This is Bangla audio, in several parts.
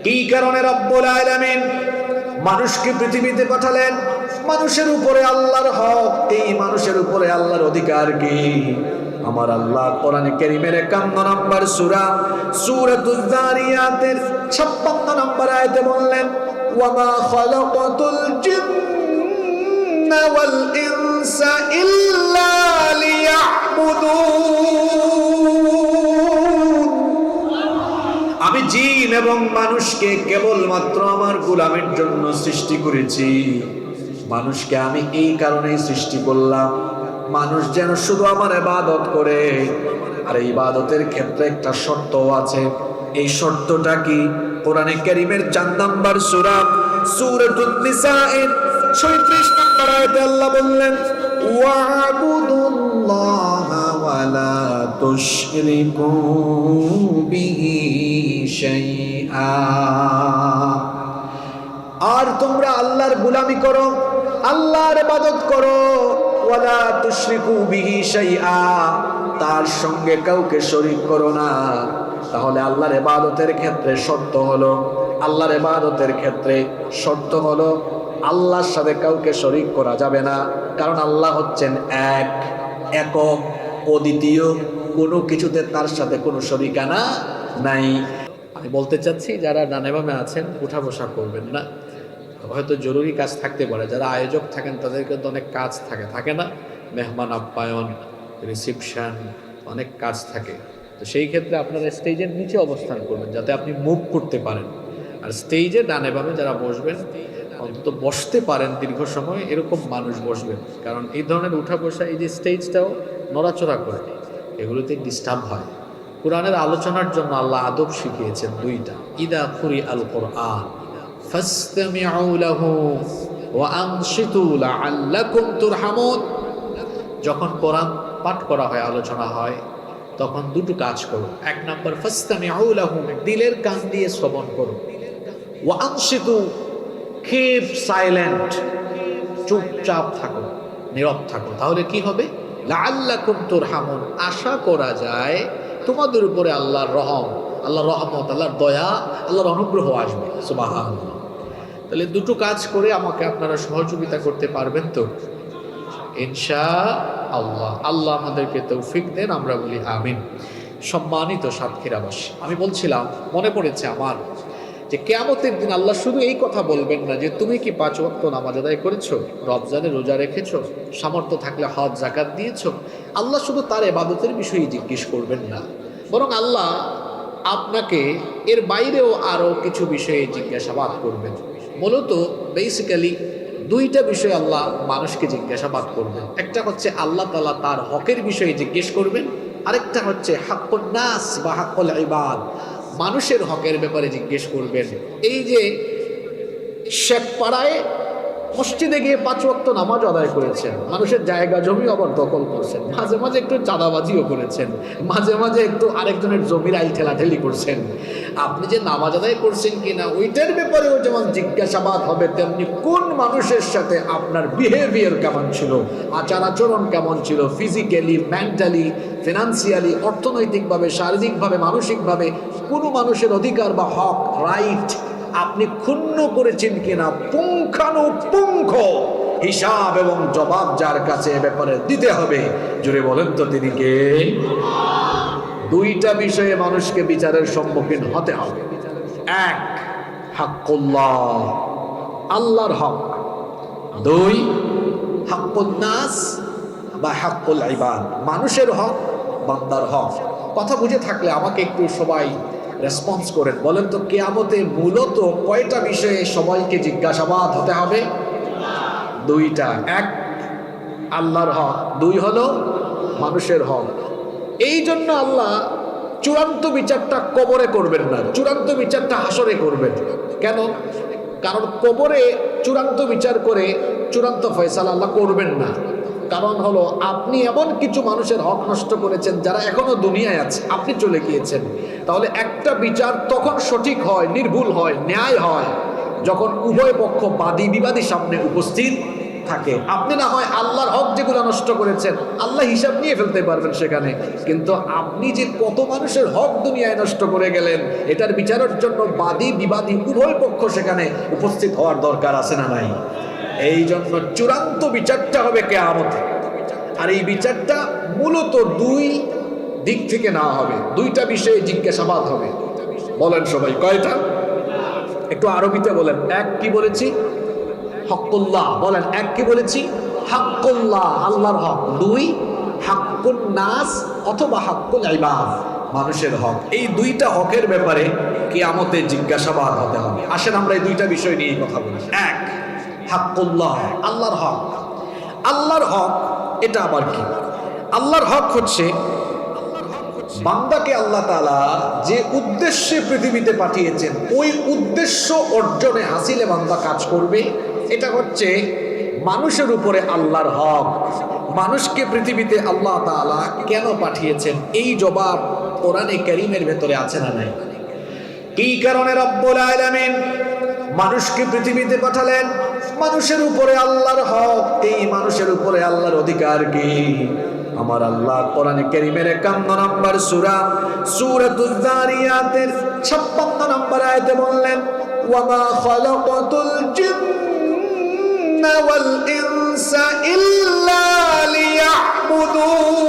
কি কারণে রব্বুল আলামিন মানুষকে পৃথিবীতে পাঠালেন? মানুষের উপরে আল্লাহর হক, এই মানুষের উপরে আল্লাহর অধিকার কি? আমার আল্লাহ কোরআনে কারীমের 51 নম্বর সূরা সূরাতুজ যারিয়াতের 56 নম্বর আয়াতে বললেন, ওয়া মা খালাকাতুল জিন্না ওয়াল ইনসা ইল্লা লিয়াবুদুন। আমি জিন এবং মানুষকে কেবলমাত্র আমার গোলামের জন্য সৃষ্টি করেছি। মানুষকে আমি এই কারণেই সৃষ্টি করলাম, মানুষ যেন শুধু আমার ইবাদত করে। আর এই ইবাদতের ক্ষেত্রে একটা শর্ত আছে। এই শর্তটা কি? কোরআনে কারীমের 4 নম্বর সূরা সূরাতুন নিসায়ের 36 নম্বর আয়াতে আল্লাহ বললেন, ওয়া'বুদুল্লাহা ওয়া লা তুশরিকু বিহি শাইআ। আর তোমরা আল্লাহর গোলামি করো, আল্লাহর ইবাদত করো, ওয়ালা তুশরিকু বিহি শাইআ, তার সঙ্গে কাউকে শরীক করো না। তাহলে আল্লাহর ইবাদতের ক্ষেত্রে শর্ত হলো, আল্লাহর ইবাদতের ক্ষেত্রে শর্ত হলো আল্লাহর সাথে কাউকে শরীক করা যাবে না। কারণ আল্লাহ হচ্ছেন এক, একক, অদ্বিতীয়, কোনো কিছুতে তার সাথে কোনো শরীকানা নাই। আমি বলতে চাচ্ছি, যারা ডানে বামে আছেন উঠা বসা করবেন না। হয়তো জরুরি কাজ থাকতে পারে, যারা আয়োজক থাকেন তাদের কিন্তু অনেক কাজ থাকে না? মেহমান আপ্যায়ন, রিসিপশন, অনেক কাজ থাকে। তো সেই ক্ষেত্রে আপনারা স্টেজের নিচে অবস্থান করবেন যাতে আপনি মুভ করতে পারেন। আর স্টেজে ডানে বামে যারা বসবেন অন্তত বসতে পারেন দীর্ঘ সময়, এরকম মানুষ বসবেন। কারণ এই ধরনের উঠা বসা, এই যে স্টেজটাও নড়াচড়া করে, এগুলোতে ডিস্টার্ব হয়। কোরআনের আলোচনার জন্য আল্লাহ আদব শিখিয়েছেন 2টা। ইদা কুরি আল কোরআন ফাসতামিউ লাহু ওয়া আনসিতু লাআল্লাকুম তুরহামুন। যখন কোরআন পাঠ করা হয়, আলোচনা হয়, তখন 2টো কাজ করো। 1 নম্বর ফাসতামিউ লাহু, দিলের কান দিয়ে শ্রবণ করো। ওয়া আনসিতু, কিপ সাইলেন্ট, চুপচাপ থাকো, নীরব থাকো। তাহলে কি হবে? লাআল্লাকুম তুরহামুন, আশা করা যায় তোমাদের উপরে আল্লাহর রহম, আল্লাহর রহমত, আল্লাহর দয়া, আল্লাহর অনুগ্রহ আসবে। সুবহানাল্লাহ। তাহলে 2টো কাজ করে আমাকে আপনারা সহযোগিতা করতে পারবেন তো ইনশাআল্লাহ। আল্লাহ আমাদেরকে তৌফিক দেন, আমরা বলি আমিন। সম্মানিত সাতক্ষীরাবাসী, আমি বলছিলাম, মনে পড়েছে আমার যে কিয়ামতের দিন আল্লাহ শুধু এই কথা বলবেন না যে তুমি কি 5 ওয়াক্ত নামাজ আদায় করেছো, রমজানে রোজা রেখেছো, সামর্থ্য থাকলে হজ যাকাত দিয়েছো। আল্লাহ শুধু তার ইবাদতের বিষয়ে জিজ্ঞেস করবেন না, বরং আল্লাহ আপনাকে এর বাইরেও আরও কিছু বিষয়ে জিজ্ঞাসাবাদ করবেন। মূলত বেসিক্যালি 2টা বিষয় আল্লাহ মানুষকে জিজ্ঞাসাবাদ করবেন। একটা হচ্ছে আল্লাহ তাআলা তার হকের বিষয়ে জিজ্ঞেস করবেন, আরেকটা হচ্ছে হাক্কুন নাস বা হাক্কুল ইবাদ, মানুষের হকের ব্যাপারে জিজ্ঞেস করবেন। এই যে শেখপাড়ায় মসজিদে গিয়ে 5 ওয়াক্ত নামাজ আদায় করেছেন, মানুষের জায়গা জমি আবার দখল করছেন, মাঝে মাঝে একটু চাঁদাবাজিও করেছেন, মাঝে মাঝে একটু আরেকজনের জমির আইল ঠেলাঠেলি করছেন, আপনি যে নামাজ আদায় করছেন কিনা ওইটার ব্যাপারেও যেমন জিজ্ঞাসাবাদ হবে, তেমনি কোন মানুষের সাথে আপনার বিহেভিয়ার কেমন ছিল, আচার আচরণ কেমন ছিল, ফিজিক্যালি, মেন্টালি, ফিনান্সিয়ালি, অর্থনৈতিকভাবে, শারীরিকভাবে, মানসিকভাবে কোনো মানুষের অধিকার বা হক, রাইট আপনি ক্ষুণ্ণ করেছেন কিনা, পুঙ্খানুপুঙ্খ হিসাব এবং জবাব যার কাছে এ ব্যাপারে দিতে হবে। জুড়ে বলেন তো তিনি কে? 2টা বিষয়ে মানুষকে বিচারের সম্মুখীন হতে হবে। 1 হাক্কুল্লাহ, আল্লাহর হক। 2 হাক্কুন নাস বা হাক্কুল ইবাদ, মানুষের হক, বান্দার হক। কথা বুঝে থাকলে আমাকে একটু সবাই রেসপন্স করেন। বলেন তো কিয়ামতে মূলত কয়টা বিষয়ে সবাইকে জিজ্ঞাসাবাদ হতে হবে? 2টা। 1 আল্লাহর হক, 2 হলো মানুষের হক। এই জন্য আল্লাহ চূড়ান্ত বিচারটা কবরে করবেন না, চূড়ান্ত বিচারটা হাসরে করবেন। কেন? কারণ কবরে চূড়ান্ত বিচার করে চূড়ান্ত ফয়সালা আল্লাহ করবেন না। কারণ হলো আপনি এমন কিছু মানুষের হক নষ্ট করেছেন যারা এখনো দুনিয়ায় আছে, আপনি চলে গিয়েছেন। তাহলে একটা বিচার তখন সঠিক হয়, নির্ভুল হয়, ন্যায় হয় যখন উভয় পক্ষ বাদী বিবাদী সামনে উপস্থিত থাকে। আপনি না হয় আল্লাহর হক যেগুলো নষ্ট করেছেন আল্লাহ হিসাব নিয়ে ফেলতে পারবেন সেখানে, কিন্তু আপনি যে কত মানুষের হক দুনিয়ায় নষ্ট করে গেলেন এটার বিচারের জন্য বাদী বিবাদী উভয় পক্ষ সেখানে উপস্থিত হওয়ার দরকার আছে না নাই? এই জন্য চূড়ান্ত বিচারটা হবে কিয়ামতে। আর এই বিচারটা মূলত দুই দিক থেকে নেওয়া হবে, দুইটা বিষয়ে জিজ্ঞাসাবাদ হবে। বলেন সবাই কয়টা? একটু আরবিতে বলেন। এক কি বলেছি? হকুল্লাহ। বলেন এক কি বলেছি? হাক্কুল্লাহ, আল্লাহর হক। দুই হাক্কুন নাস অথবা হাক্কুল ইবাদ, মানুষের হক। এই দুইটা হকের ব্যাপারে কিয়ামতে জিজ্ঞাসাবাদ হতে হবে। আসেন আমরা এই দুইটা বিষয় নিয়ে কথা বলি। এক, হাক্কুল্লাহ, আল্লাহর হক। আল্লাহর হক এটা আবার কি? আল্লাহর হক হচ্ছে বান্দাকে আল্লাহ তাআলা যে উদ্দেশ্যে পৃথিবীতে পাঠিয়েছেন ওই উদ্দেশ্য অর্জনে হাসিলে বান্দা কাজ করবে, এটা হচ্ছে মানুষের উপরে আল্লাহর হক। মানুষকে পৃথিবীতে আল্লাহ তাআলা কেন পাঠিয়েছেন এই জবাব কোরআনে কারীমের ভেতরে আছে না নাই? এই কারণে রব্বুল আলামিন মানুষকে পৃথিবীতে পাঠালেন, মানুষের উপরে আল্লাহর হক। এই মানুষের উপরে আল্লাহর অধিকার কি? আমার আল্লাহ কোরআনে কারীমের 51 নম্বর সূরা সূরাতুজ যারিয়াতের 56 নম্বর আয়াতে বললেন, ওয়া মা খালাকাতুল জিন্না ওয়াল ইনসা ইল্লা লিয়াবুদুন।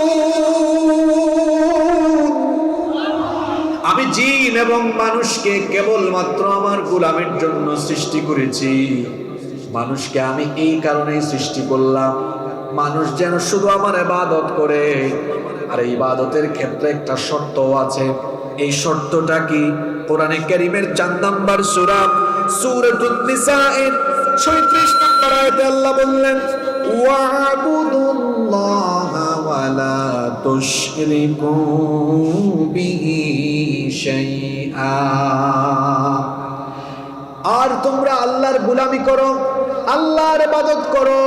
আমি জিন এবং মানুষকে কেবলমাত্র আমার গোলামের জন্য সৃষ্টি করেছি। মানুষকে আমি এই কারণেই সৃষ্টি করলাম, মানুষ যেন শুধু আমার ইবাদত করে। আর এই ইবাদতের ক্ষেত্রে একটা শর্ত আছে। এই শর্তটা কি? কোরআনে কারীমের 4 নম্বর সূরা সূরাতুন নিসায়ের 36 নম্বর আয়াতে আল্লাহ বললেন, ওয়া'বুদুল্লাহা ওয়া লা তুশরিকু বিহি শাইআ। আর তোমরা আল্লাহর গোলামি করো, আল্লাহর ইবাদত করো,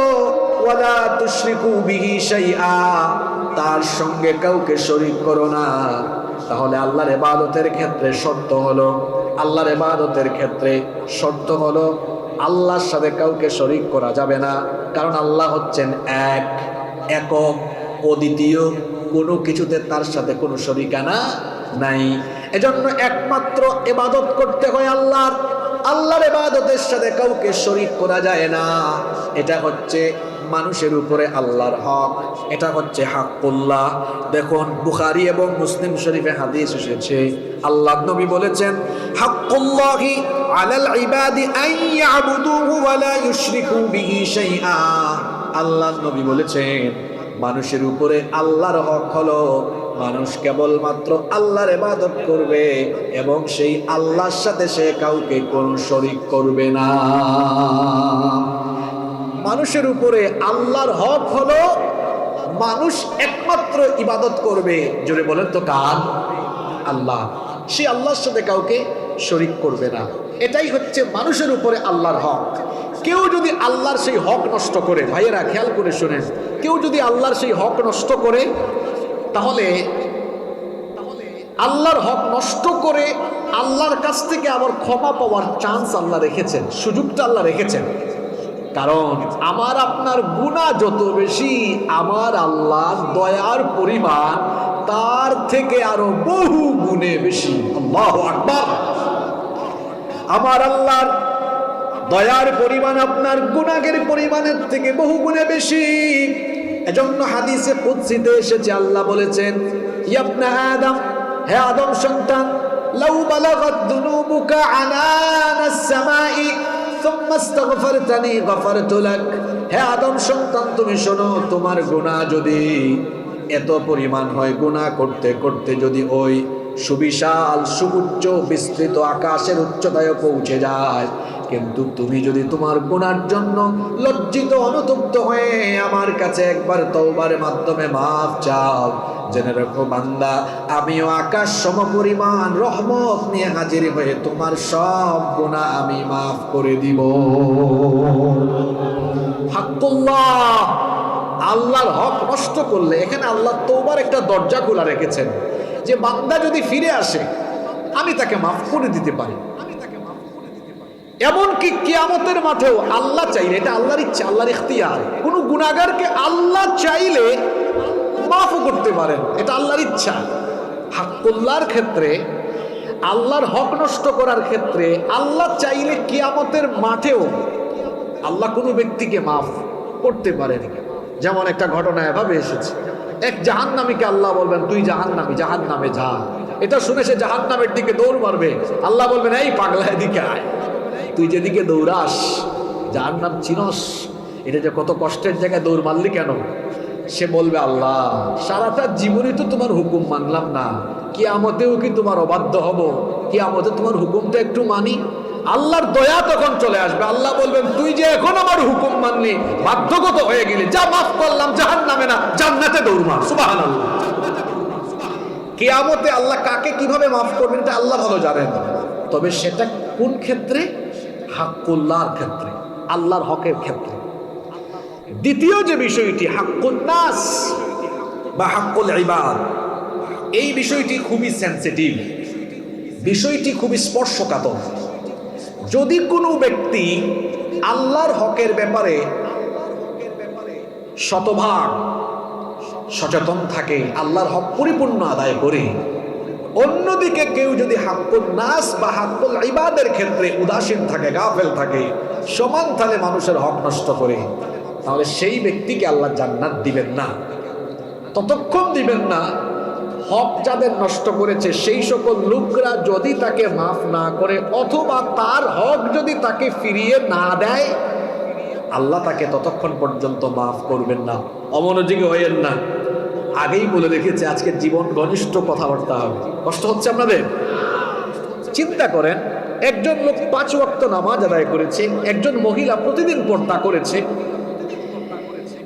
ওয়ালা তুশরিকু বিহি শাইআ, তার সঙ্গে কাউকে শরীক করো না। তাহলে আল্লাহর ইবাদতের ক্ষেত্রে শর্ত হলো, আল্লাহর ইবাদতের ক্ষেত্রে শর্ত হলো আল্লাহর সাথে কাউকে শরীক করা যাবে না। কারণ আল্লাহ হচ্ছেন এক, একক, অদ্বিতীয়, কোনো কিছুতে তার সাথে কোনো শরীকানা নাই। এজন্য একমাত্র ইবাদত করতে হয় আল্লাহর। আল্লাহর ইবাদতের সাথে কাউকে শরীক করা যায় না। এটা হচ্ছে মানুষের উপরে আল্লাহর হক, এটা হচ্ছে হাক্কুল্লাহ। দেখুন বুখারী এবং মুসলিম শরীফে হাদিস এসেছে, আল্লাহর নবী বলেছেন, হাক্কুল্লাহি আলাল ইবাদি আন ইয়াবুদুহু ওয়া লা ইউশরিকু বিহি শাইআ। আল্লাহর নবী বলেছেন মানুষের উপরে আল্লাহর হক হলো মানুষ কেবলমাত্র আল্লাহর ইবাদত করবে এবং সেই আল্লাহর সাথে সে কাউকে কোন শরীক করবে না। মানুষের উপরে আল্লাহর হক হলো মানুষ একমাত্র ইবাদত করবে, জোরে বলেন তো কার? আল্লাহ। সে আল্লাহর সাথে কাউকে শরীক করবে না। এটাই হচ্ছে মানুষের উপরে আল্লাহর হক। কেউ যদি আল্লাহর সেই হক নষ্ট করে, ভাইয়েরা খেয়াল করে শোনেন, কেউ যদি আল্লাহর সেই হক নষ্ট করে, তাহলে আল্লাহর হক নষ্ট করে আল্লাহর কাছ থেকে আবার ক্ষমা পাওয়ার চান্স আল্লাহ রেখেছেন, সুযোগটা আল্লাহ রেখেছেন। কারণ আমার আপনার গুনাহ যত বেশি, আমার আল্লাহর দয়ার পরিমাণ তার থেকে আরো বহু গুণে বেশি। আল্লাহু আকবার। আমার আল্লাহর দয়ার পরিমাণ আপনার গুনাহের পরিমাণের থেকে বহু গুণে বেশি। এজন্য হাদিসে কুদসিতে এসেছে, আল্লাহ বলেছেন, ইয়া আদম, হে আদম সন্তান, লাউ বালাগাত যুনুবুকা আনানাস সামাই সুম্মা ইস্তাগফারতানি গফারতু লাক। হে আদম সন্তান, তুমি শোনো, তোমার গুনাহ যদি এত পরিমাণ হয়, গুনাহ করতে করতে যদি ওই সুবিশাল সুউচ্চ বিস্তৃত আকাশের উচ্চতায় পৌঁছে যায়, কিন্তু তুমি যদি তোমার গুনার জন্য লজ্জিত অনুতপ্ত হয়ে আমার কাছে একবার তওবার মাধ্যমে মাফ চাও, জেনে রাখো বান্দা, আমিও আকাশ সমপরিমাণ রহমত নিয়ে হাজির হয়ে তোমার সব গুনাহ আমি মাফ করে দিব। হাক্কুল্লাহ, আল্লাহর হক নষ্ট করলে এখানে আল্লাহ তওবার একটা দরজা খোলা রেখেছেন, যে বান্দা যদি ফিরে আসে আমি তাকে মাফ করে দিতে পারি। এমনকি কিয়ামতের মাঠেও আল্লাহ চাইলে, এটা আল্লাহর ইচ্ছা, আল্লাহর ইখতিয়ার, কোনো গুনাহগারকে আল্লাহ চাইলে মাফও করতে পারেন, এটা আল্লাহর ইচ্ছা। হাক্কুল্লাহর ক্ষেত্রে, আল্লাহর হক নষ্ট করার ক্ষেত্রে আল্লাহ চাইলে কিয়ামতের মাঠেও আল্লাহ কোনো ব্যক্তিকে মাফ করতে পারেন। যেমন একটা ঘটনা এভাবে এসেছে, এক জাহান্নামীকে আল্লাহ বলবেন তুই জাহান্নামী, জাহান্নামে যা। এটা শুনে সে জাহান্নামের দিকে দৌড় মারবে। আল্লাহ বলবেন এই পাগলা এদিকে আয়, তুই যেদিকে দৌড়াস জাহান্নাম চিনস, এটা যে কত কষ্টের জায়গায় দৌড় মারলি কেন? সে বলবে আল্লাহ সারাটা জীবনই তো তোমার হুকুম মানলাম না, কিয়ামতেও কি তোমার অবাধ্য হব? কিয়ামতে তোমার হুকুমটা একটু মানি। আল্লাহর দয়া তখন চলে আসবে। আল্লাহ বলবেন তুই যে এখন আমার হুকুম মানলি, বাধ্যগত হয়ে গেলি, যা মাফ করলাম, জাহান্নামে না জান্নাতে দৌড় মার। সুবহানাল্লাহ। কিয়ামতে আল্লাহ কাকে কিভাবে মাফ করবেন এটা আল্লাহ ভালো জানেন, তবে সেটা কোন ক্ষেত্রে? হাক্কুল্লাহর ক্ষেত্রে, আল্লাহর হকের ক্ষেত্রে। দ্বিতীয় যে বিষয়টি হাক্কুন নাস বা হাক্কুল ইবাদ, এই বিষয়টি খুবই সেন্সিটিভ, বিষয়টি খুবই স্পর্শকাতর। যদি কোনো ব্যক্তি আল্লাহর হকের ব্যাপারে শতভাগ সচেতন থাকে, আল্লাহর হক পরিপূর্ণ আদায় করে, অন্যদিকে কেউ যদি হাক্কুন নাস বা হাক্কুল ইবাদের ক্ষেত্রে উদাসীন থাকে, গাফেল থাকে, সমান তালে মানুষের হক নষ্ট করে, তাহলে সেই ব্যক্তিকে আল্লাহ জান্নাত দিবেন না। ততক্ষণ দিবেন না হক যাদের নষ্ট করেছে সেই সকল লোকরা যদি তাকে মাফ না করে, অথবা তার হক যদি তাকে ফিরিয়ে না দেয়, আল্লাহ তাকে ততক্ষণ পর্যন্ত মাফ করবেন না। অমনোযোগী হয়েন না, আগেই বলে রেখেছে আজকে জীবন ঘনিষ্ঠ কথাবার্তা হবে। কষ্ট হচ্ছে আপনাদের? চিন্তা করেন, একজন লোক 5 ওয়াক্ত নামাজ আদায় করেছে, একজন মহিলা প্রতিদিন পর্দা করেছে,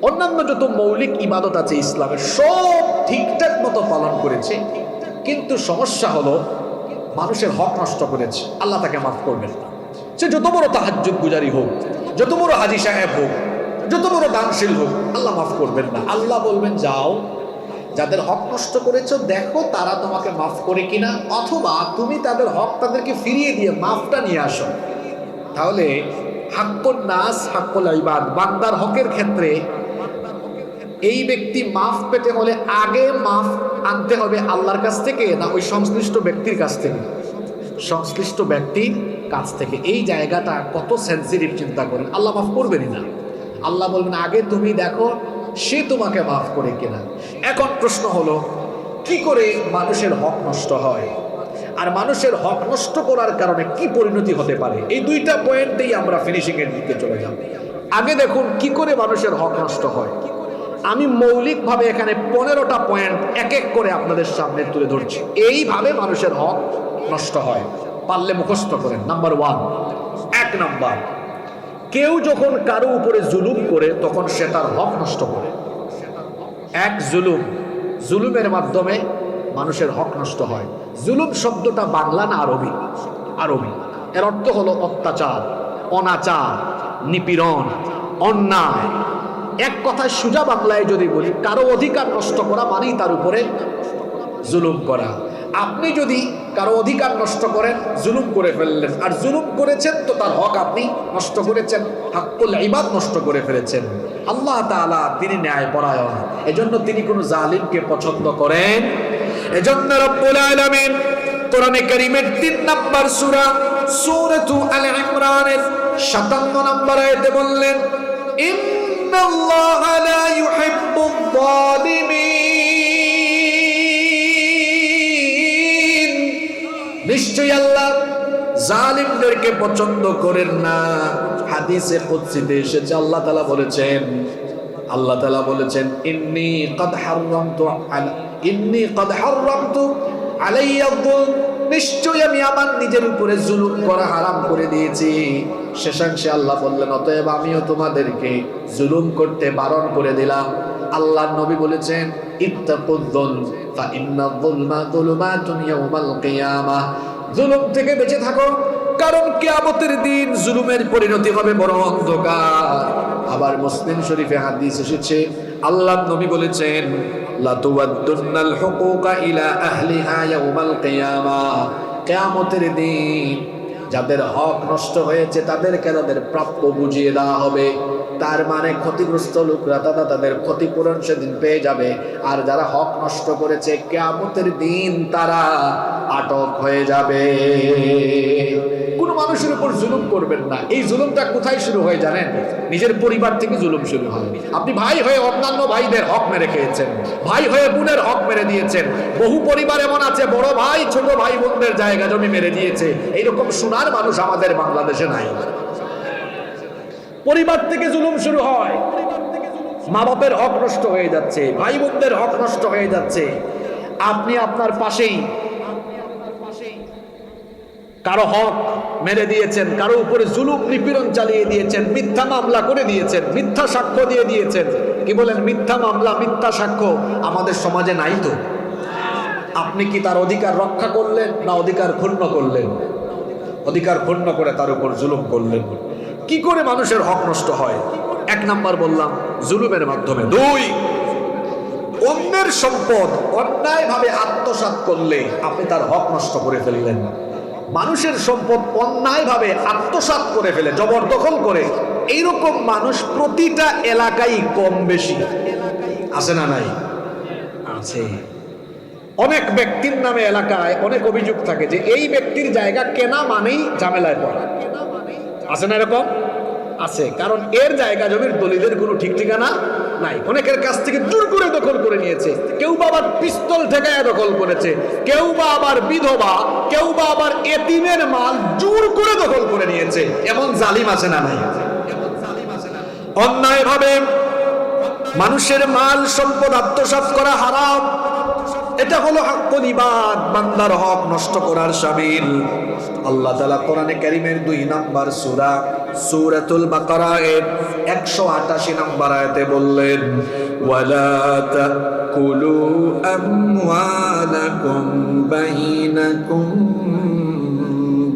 অন্যান্য যত মৌলিক ইবাদত আছে ইসলামের সব ঠিকঠাক মতো পালন করেছে, কিন্তু সমস্যা হলো মানুষের হক নষ্ট করেছে, আল্লাহ তাকে মাফ করবেন না। সে যত বড় তাহাজ্জুদ গুজারি হোক, যত বড় হাজি সাহেব হোক, যত বড় দানশীল হোক, আল্লাহ মাফ করবেন না। আল্লাহ বলবেন যাও যাদের হক নষ্ট করেছো দেখো তারা তোমাকে মাফ করে কিনা, অথবা তুমি তাদের হক তাদেরকে ফিরিয়ে দিয়ে মাফটা নিয়ে আসো। তাহলে হাক্কুন নাস হাক্কুল ইবাদ, বান্দার হকের ক্ষেত্রে এই ব্যক্তি মাফ পেতে হলে আগে মাফ আনতে হবে আল্লাহর কাছ থেকে না ওই সংশ্লিষ্ট ব্যক্তির কাছ থেকে? সংশ্লিষ্ট ব্যক্তির কাছ থেকে। এই জায়গাটা কত সেন্সিটিভ চিন্তা করেন। আল্লাহ মাফ করবেনই না। আল্লাহ বলবেন আগে তুমি দেখো সে তোমাকে মাফ করে কিনা। এখন প্রশ্ন হলো কি করে মানুষের হক নষ্ট হয়, আর মানুষের হক নষ্ট করার কারণে কি পরিণতি হতে পারে? এই দুইটা পয়েন্টেই আমরা ফিনিশিং এর দিকে চলে যাব। আগে দেখুন কি করে মানুষের হক নষ্ট হয়। আমি মৌলিকভাবে এখানে 15টা পয়েন্ট এক এক করে আপনাদের সামনে তুলে ধরছি। এইভাবে মানুষের হক নষ্ট হয়, পারলে মুখস্থ করেন। নাম্বার 1, 1 নাম্বার, কেউ যখন কারো উপরে জুলুম করে তখন সে তার হক নষ্ট করে। এক জুলুমের মাধ্যমে মানুষের হক নষ্ট হয়। জুলুম শব্দটা বাংলা না আরবি? আরবি। এর অর্থ হলো অত্যাচার, অনাচার, নিপীড়ন, অন্যায়। এক কথায় সোজা বাংলায় যদি বলি, কারো অধিকার নষ্ট করা মানেই তার উপরে জুলুম করা। আপনি যদি কারো অধিকার নষ্ট করেন, জুলুম করে ফেললেন, আর জুলুম করেছেন তো তার হক আপনি নষ্ট করেছেন, হাক্কুল ইবাদ নষ্ট করে ফেলেছেন। আল্লাহ তাআলা তিনি ন্যায়পরায়ণ, এজন্য তিনি কোনো জালিমকে পছন্দ করেন। এজন্য রব্বুল আলামিন কোরআনে কারীমের 3 নম্বর সূরা সূরাতু আল ইমরানের 57 নম্বর আয়াতে বললেন, ইন্নাল্লাহা লা ইউহিব্বুয যালিমিন, নিশ্চয়ই আল্লাহ জালিমদেরকে পছন্দ করেন না। হাদিসে কুদসিতে এসেছে আল্লাহ তাআলা বলেছেন ইন্নী কদ হাররামতু আলাইয়া যুলম, নিশ্চয়ই আমি আমার নিজের উপরে জুলুম করা হারাম করে দিয়েছি। শেষাংশে আল্লাহ বললেন অতএব আমিও তোমাদেরকে জুলুম করতে বারণ করে দিলাম। আল্লাহর নবী বলেছেন ইত্তাকুয-যুলম ফা ইন্নায-যুলমা যুলুমাতুন ইয়াওমাল কিয়ামাহ, জুলুম থেকে বেঁচে থাকো, কারণ কিয়ামতের দিন জুলুমের পরিণতি হবে বড় অন্ধকার। আবার মুসলিম শরীফে হাদিস এসেছে আল্লাহর নবী বলেছেন লা তুওয়াদ্দুনাল হুকুকা ইলা আহলিহা ইয়াওমাল কিয়ামাহ, কিয়ামতের দিন যাদের হক নষ্ট হয়েছে তাদেরকে তাদের প্রাপ্য বুঝিয়ে দেওয়া হবে। তার মানে ক্ষতিগ্রস্ত লোকরা তাদের ক্ষতিপূরণ সেদিন পেয়ে যাবে, আর যারা হক নষ্ট করেছে কিয়ামতের দিন তারা আটক হয়ে যাবে। কোন মানুষের উপর জুলুম করবেন না। এই জুলুমটা কোথায় শুরু হয় জানেন? নিজের পরিবার থেকে জুলুম শুরু হয়। আপনি ভাই হয়ে অন্যান্য ভাইদের হক মেরে খেয়েছেন, ভাই হয়ে বোনের হক মেরে দিয়েছেন। বহু পরিবার এমন আছে বড় ভাই ছোট ভাই বোনদের জায়গা জমি মেরে দিয়েছে। এইরকম সোনার মানুষ আমাদের বাংলাদেশে নাই। পরিবার থেকে জুলুম শুরু হয়, মা বাপের হক নষ্ট হয়ে যাচ্ছে, ভাই বোনদের হক নষ্ট হয়ে যাচ্ছে। আপনি আপনার পাশেই কারো হক মেরে দিয়েছেন, কারো উপরে জুলুম নিপীড়ন চালিয়ে দিয়েছেন, মিথ্যা মামলা করে দিয়েছেন, মিথ্যা সাক্ষ্য দিয়ে দিয়েছেন। কি বলেন? মিথ্যা মামলা, মিথ্যা সাক্ষ্য আমাদের সমাজে নাই তো। আপনি কি তার অধিকার রক্ষা করলেন না অধিকার ক্ষুণ্ণ করলেন? অধিকার ক্ষুণ্ণ করে তার উপর জুলুম করলেন। কি করে মানুষের হক নষ্ট হয়? এক নাম্বার বললাম জুলুমের মাধ্যমে। দুই, অন্যের সম্পদ অন্যায়ভাবে আত্মসাৎ করলে আপনি তার হক নষ্ট করে ফেললেন। মানুষের সম্পদ অন্যায়ভাবে আত্মসাৎ করে ফেলে, জবরদখল করে, এইরকম মানুষ প্রতিটা এলাকায় কম বেশি আছে না নাই? আছে। অনেক ব্যক্তির নামে এলাকায় অনেক অভিযোগ থাকে যে এই ব্যক্তির জায়গা কেনা মানেই ঝামেলায় পড়া। আছে না এরকম? আছে। কারণ এর জায়গা জমির দলিলের কোনো ঠিক ঠিকানা নাই। অনেকের কাছ থেকে জোর করে দখল করে নিয়েছে, কেউ বা আবার পিস্তল ঠেকায় দখল করেছে, কেউ বা আবার বিধবা, কেউ বা আবার এতিমের মাল জোর করে দখল করে নিয়েছে। এমন জালিম আছে না নাই? অন্যায়ভাবে মানুষের মাল সম্পদ আত্মসাৎ করা হারাম। এটা হলো হকুল ইবাদ, বান্দার হক নষ্ট করার শামিল। আল্লাহ তাআলা কোরআনে কারীমের 2 নাম্বার সূরা সূরাতুল বাকারা এর 188 নাম্বার আয়াতে বললেন, ওয়ালা তাকুলু আমওয়ালাকুম বাইনাকুম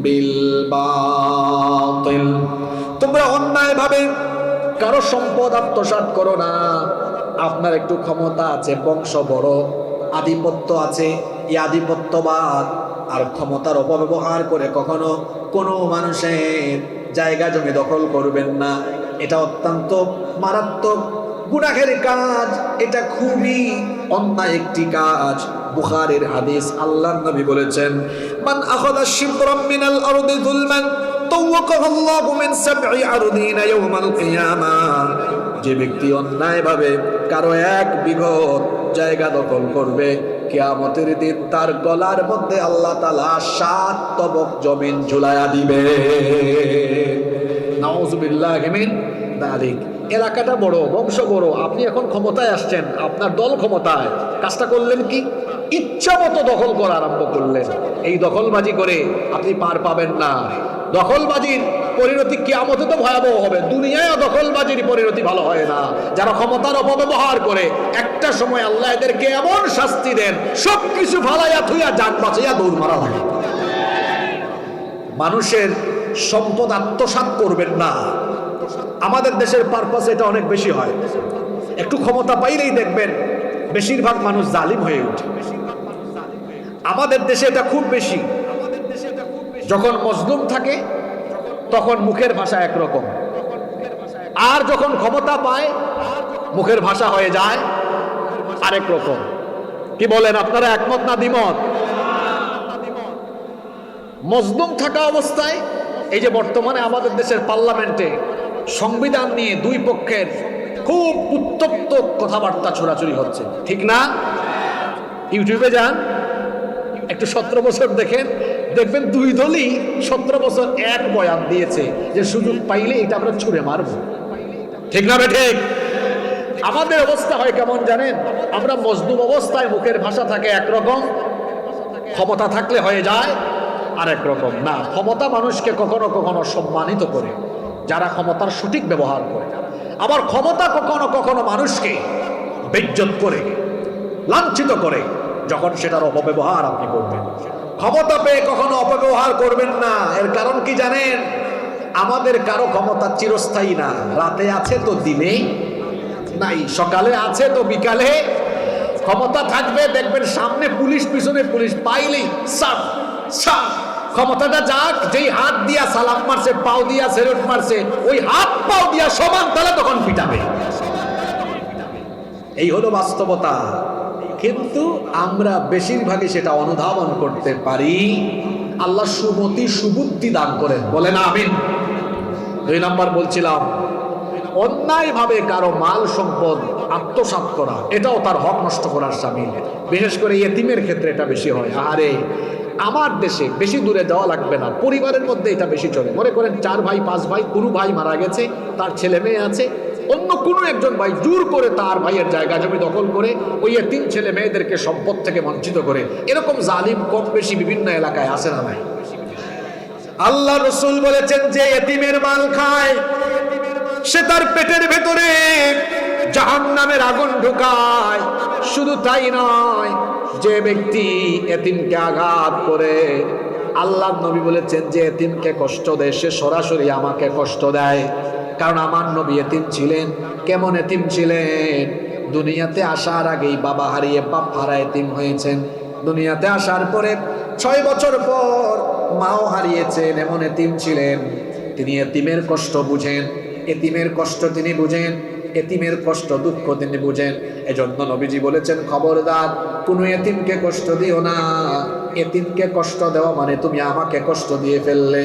বিল বাতিল। তোমরা অন্যায়ভাবে কারো সম্পদ আত্মসাৎ করো না। আপনার একটু ক্ষমতা আছে, বংশ বড়, আধিপত্য আছে, এই আধিপত্যবাদ আর ক্ষমতার অপব্যবহার করে কখনো কোনো মানুষের জায়গা জমি দখল করবেন না। এটা অত্যন্ত মারাত্মক গুনাহের কাজ, এটা খুবই অন্যায় একটি কাজ। বুখারীর হাদিস, আল্লাহর নবী বলেছেন, মান আখাযা শিবরাম মিনাল আরদি যুলমান তাওয়াকাহু আল্লাহু মিন সাবঈ আরদিনা ইয়াওমাল কিয়ামাহ। যে ব্যক্তি অন্যায়ভাবে কারো 1 বিঘত জায়গা দখল করবে, কিয়ামতের দিন তার গলার মধ্যে আল্লাহ তাআলা 7 তবক জমিন ঝুলায়া দিবে। নাউযুবিল্লাহি মিন যালিক। এলাকাটা বড়, বংশ বড়, আপনি এখন ক্ষমতায় আসছেন, আপনার দল ক্ষমতায়, কাজটা করলেন কি? ইচ্ছা মতো দখল করা আরম্ভ করলেন। এই দখলবাজি করে আপনি পার পাবেন না। দখলবাজির পরিণতি কিয়ামতে তো ভয়াবহ হবে, দুনিয়ায় দখলবাজির পরিণতি ভালো হয় না। যারা ক্ষমতার অপব্যবহার করে একটা সময় আল্লাহ এদেরকে এমন শাস্তি দেন, সবকিছু ফালাইয়া থুইয়া জান বাঁচাইয়া দৌড় মারা লাগে। মানুষের সম্পদ আত্মসাৎ করবেন না। আমাদের দেশের পারপাস এটা অনেক বেশি হয়। একটু ক্ষমতা পাইলেই দেখবেন বেশিরভাগ মানুষ জালিম হয়ে ওঠে। আমাদের দেশে এটা খুব বেশি। যখন মজলুম থাকে তখন মুখের ভাষা একরকম, আর যখন ক্ষমতা পায় মুখের ভাষা হয়ে যায় আরেক রকম। কি বলেন আপনারা, একমত না দ্বিমত? মজলুম থাকা অবস্থায় এই যে বর্তমানে আমাদের দেশের পার্লামেন্টে সংবিধান নিয়ে 2 পক্ষের খুব উত্তপ্ত কথাবার্তা ছোড়াছুড়ি হচ্ছে, ঠিক না? ইউটিউবে যান, একটু 17 বছর দেখেন, দেখবেন 2 দলই 17 বছর এক বয়ান দিয়েছে যে সুযোগ পাইলে এটা আমরা ছুঁড়ে মারব, ঠিক না? ঠিক। আমাদের অবস্থা হয় কেমন জানেন? আমরা মজলুম অবস্থায় মুখের ভাষা থাকে একরকম, ক্ষমতা থাকলে হয়ে যায় আরেক রকম। না, ক্ষমতা মানুষকে কখনো কখনো সম্মানিত করে যারা ক্ষমতার সঠিক ব্যবহার করে, আবার ক্ষমতা কখনো কখনো মানুষকে বেইজ্জত করে, লাঞ্ছিত করে যখন সেটার অপব্যবহার আপনি করবেন। ক্ষমতা পেয়ে কখনো অপব্যবহার করবেন না। এর কারণ কি জানেন? আমাদের কারো ক্ষমতা চিরস্থায়ী না। রাতে আছে তো দিনে নাই, সকালে আছে তো বিকালে। ক্ষমতা থাকবে, দেখবেন সামনে পুলিশ, পিছনে পুলিশ, পাইলেই সাপ সাপ ক্ষমতাটা যাক, যেই হাত দিয়া সালাম মারছে, পাও দিয়া সেলুট মারছে, ওই হাত পাও দিয়া সমান তালে তখন পিটাবে। এই হলো বাস্তবতা। কিন্তু আমরা বেশিরভাগই সেটা অনুধাবন করতে পারি। আল্লাহ সুমতি সুবুদ্ধি দান করেন, বলেন আমিন। 2 নাম্বার বলছিলাম, অন্যায় ভাবে কারো মাল সম্পদ আত্মসাৎ করা, এটাও তার হক নষ্ট করার শামিল। বিশেষ করে ইয়েতিমের ক্ষেত্রে এটা বেশি হয়। আরে আমার দেশে বেশি দূরে যাওয়া লাগবে না, পরিবারের মধ্যে এটা বেশি চলে। মনে করেন 4 ভাই 5 ভাই, কোনো ভাই মারা গেছে, তার ছেলে মেয়ে আছে, অন্য কোনো একজন ভাই জোর করে তার ভাইয়ের জায়গা জমি দখল করে ওই 3 ছেলে মেয়েদেরকে সম্পদ থেকে বঞ্চিত করে। এরকম জালিম কম বেশি বিভিন্ন এলাকায় আছে না নাই? আল্লাহ রসুল বলেছেন, যে এতিমের মাল খায় সে তার পেটের ভেতরে জাহান্নামের আগুন ঢুকায়। শুধু তাই নয়, যে ব্যক্তি এতিমকে আঘাত করে, আল্লাহ নবী বলেছেন, যে এতিমকে কষ্ট দেয় সে সরাসরি আমাকে কষ্ট দেয়। কারণ আমার নবী এতিম ছিলেন। কেমন এতিম ছিলেন? দুনিয়াতে আসার আগেই বাবা হারিয়ে বাপ হারা এতিম হয়েছেন। দুনিয়াতে আসার পরে 6 বছর পর মাও হারিয়েছেন, এমন এতিম ছিলেন। তিনি এতিমের কষ্ট বুঝেন, এতিমের কষ্ট তিনি বুঝেন, এতিমের কষ্ট দুঃখ তিনি বুঝেন। এজন্য নবীজি বলেছেন, খবরদার কোনো এতিমকে কষ্ট দিও না। এতিমকে কষ্ট দেওয়া মানে তুমি আমাকে কষ্ট দিয়ে ফেললে।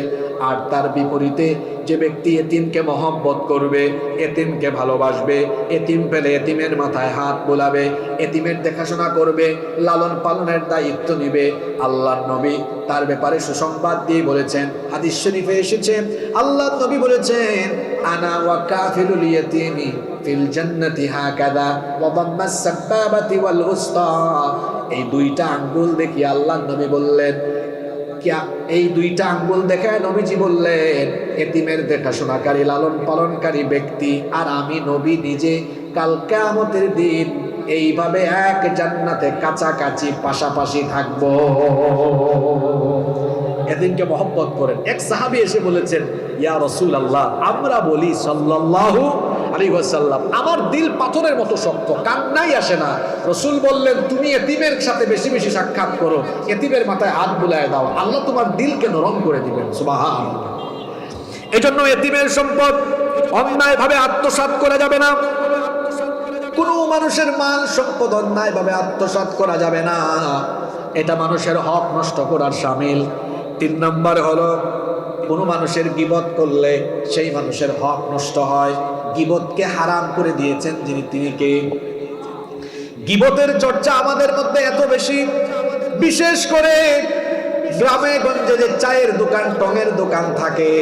আর তার বিপরীতে যে ব্যক্তি এতিমকে মহব্বত করবে, এতিমকে ভালোবাসবে, এতিম পেলে এতিমের মাথায় হাত বোলাবে, এতিমের দেখাশোনা করবে, লালন পালনের দায়িত্ব নিবে, আল্লাহর নবী তার ব্যাপারে সুসংবাদ দিয়ে বলেছেন। হাদিস শরীফে এসেছেন, আল্লাহর নবী বলেছেন, আনা ওয়া কাফিলুল ইয়াতীমি ফিল জান্নাতি হাকাযা ওয়া দাম্মাস সাবাবাতি ওয়াল উসতা। এই 2টা আঙ্গুল দেখি আল্লাহর নবী বললেন, এই 2টা আঙ্গুল দেখায় নবীজি বললেন, এতিমের দেখাশোনাকারী লালন পালনকারী ব্যক্তি আর আমি নবী নিজে কাল কিয়ামতের দিন এইভাবে এক জান্নাতে কাছাকাছি পাশাপাশি থাকবো। এতিমকে মহব্বত করেন। এক সাহাবী এসে বলেছেন, ইয়া রাসূলুল্লাহ, আমরা বলি সাল্লাল্লাহু আলাইহি ওয়াসাল্লাম, আমার দিল পাথরের মতো শক্ত, কান্নাই আসে না। রাসূল বললেন, তুমি এতিমের সাথে বেশি বেশি সাক্ষাৎ করো, এতিমের মাথায় হাত বুলায় দাও, আল্লাহ তোমার দিলকে নরম করে দিবেন। সুবহানাল্লাহ। এজন্য এতিমের সম্পদ অন্যায় ভাবে আত্মসাৎ করা যাবে না। কোনো মানুষের মাল সম্পদ অন্যায় ভাবে আত্মসাৎ করা যাবে না, এটা মানুষের হক নষ্ট করার শামিল। 3 নম্বর হলো, কোনো মানুষের গীবত করলে সেই মানুষের হক নষ্ট হয়। গীবতকে হারাম করে দিয়েছেন যিনি, তিনি কে? গীবতের চর্চা আমাদের মধ্যে এত বেশি, বিশেষ করে গ্রামে গঞ্জে যে চায়ের দোকান, টঙের দোকান থাকে,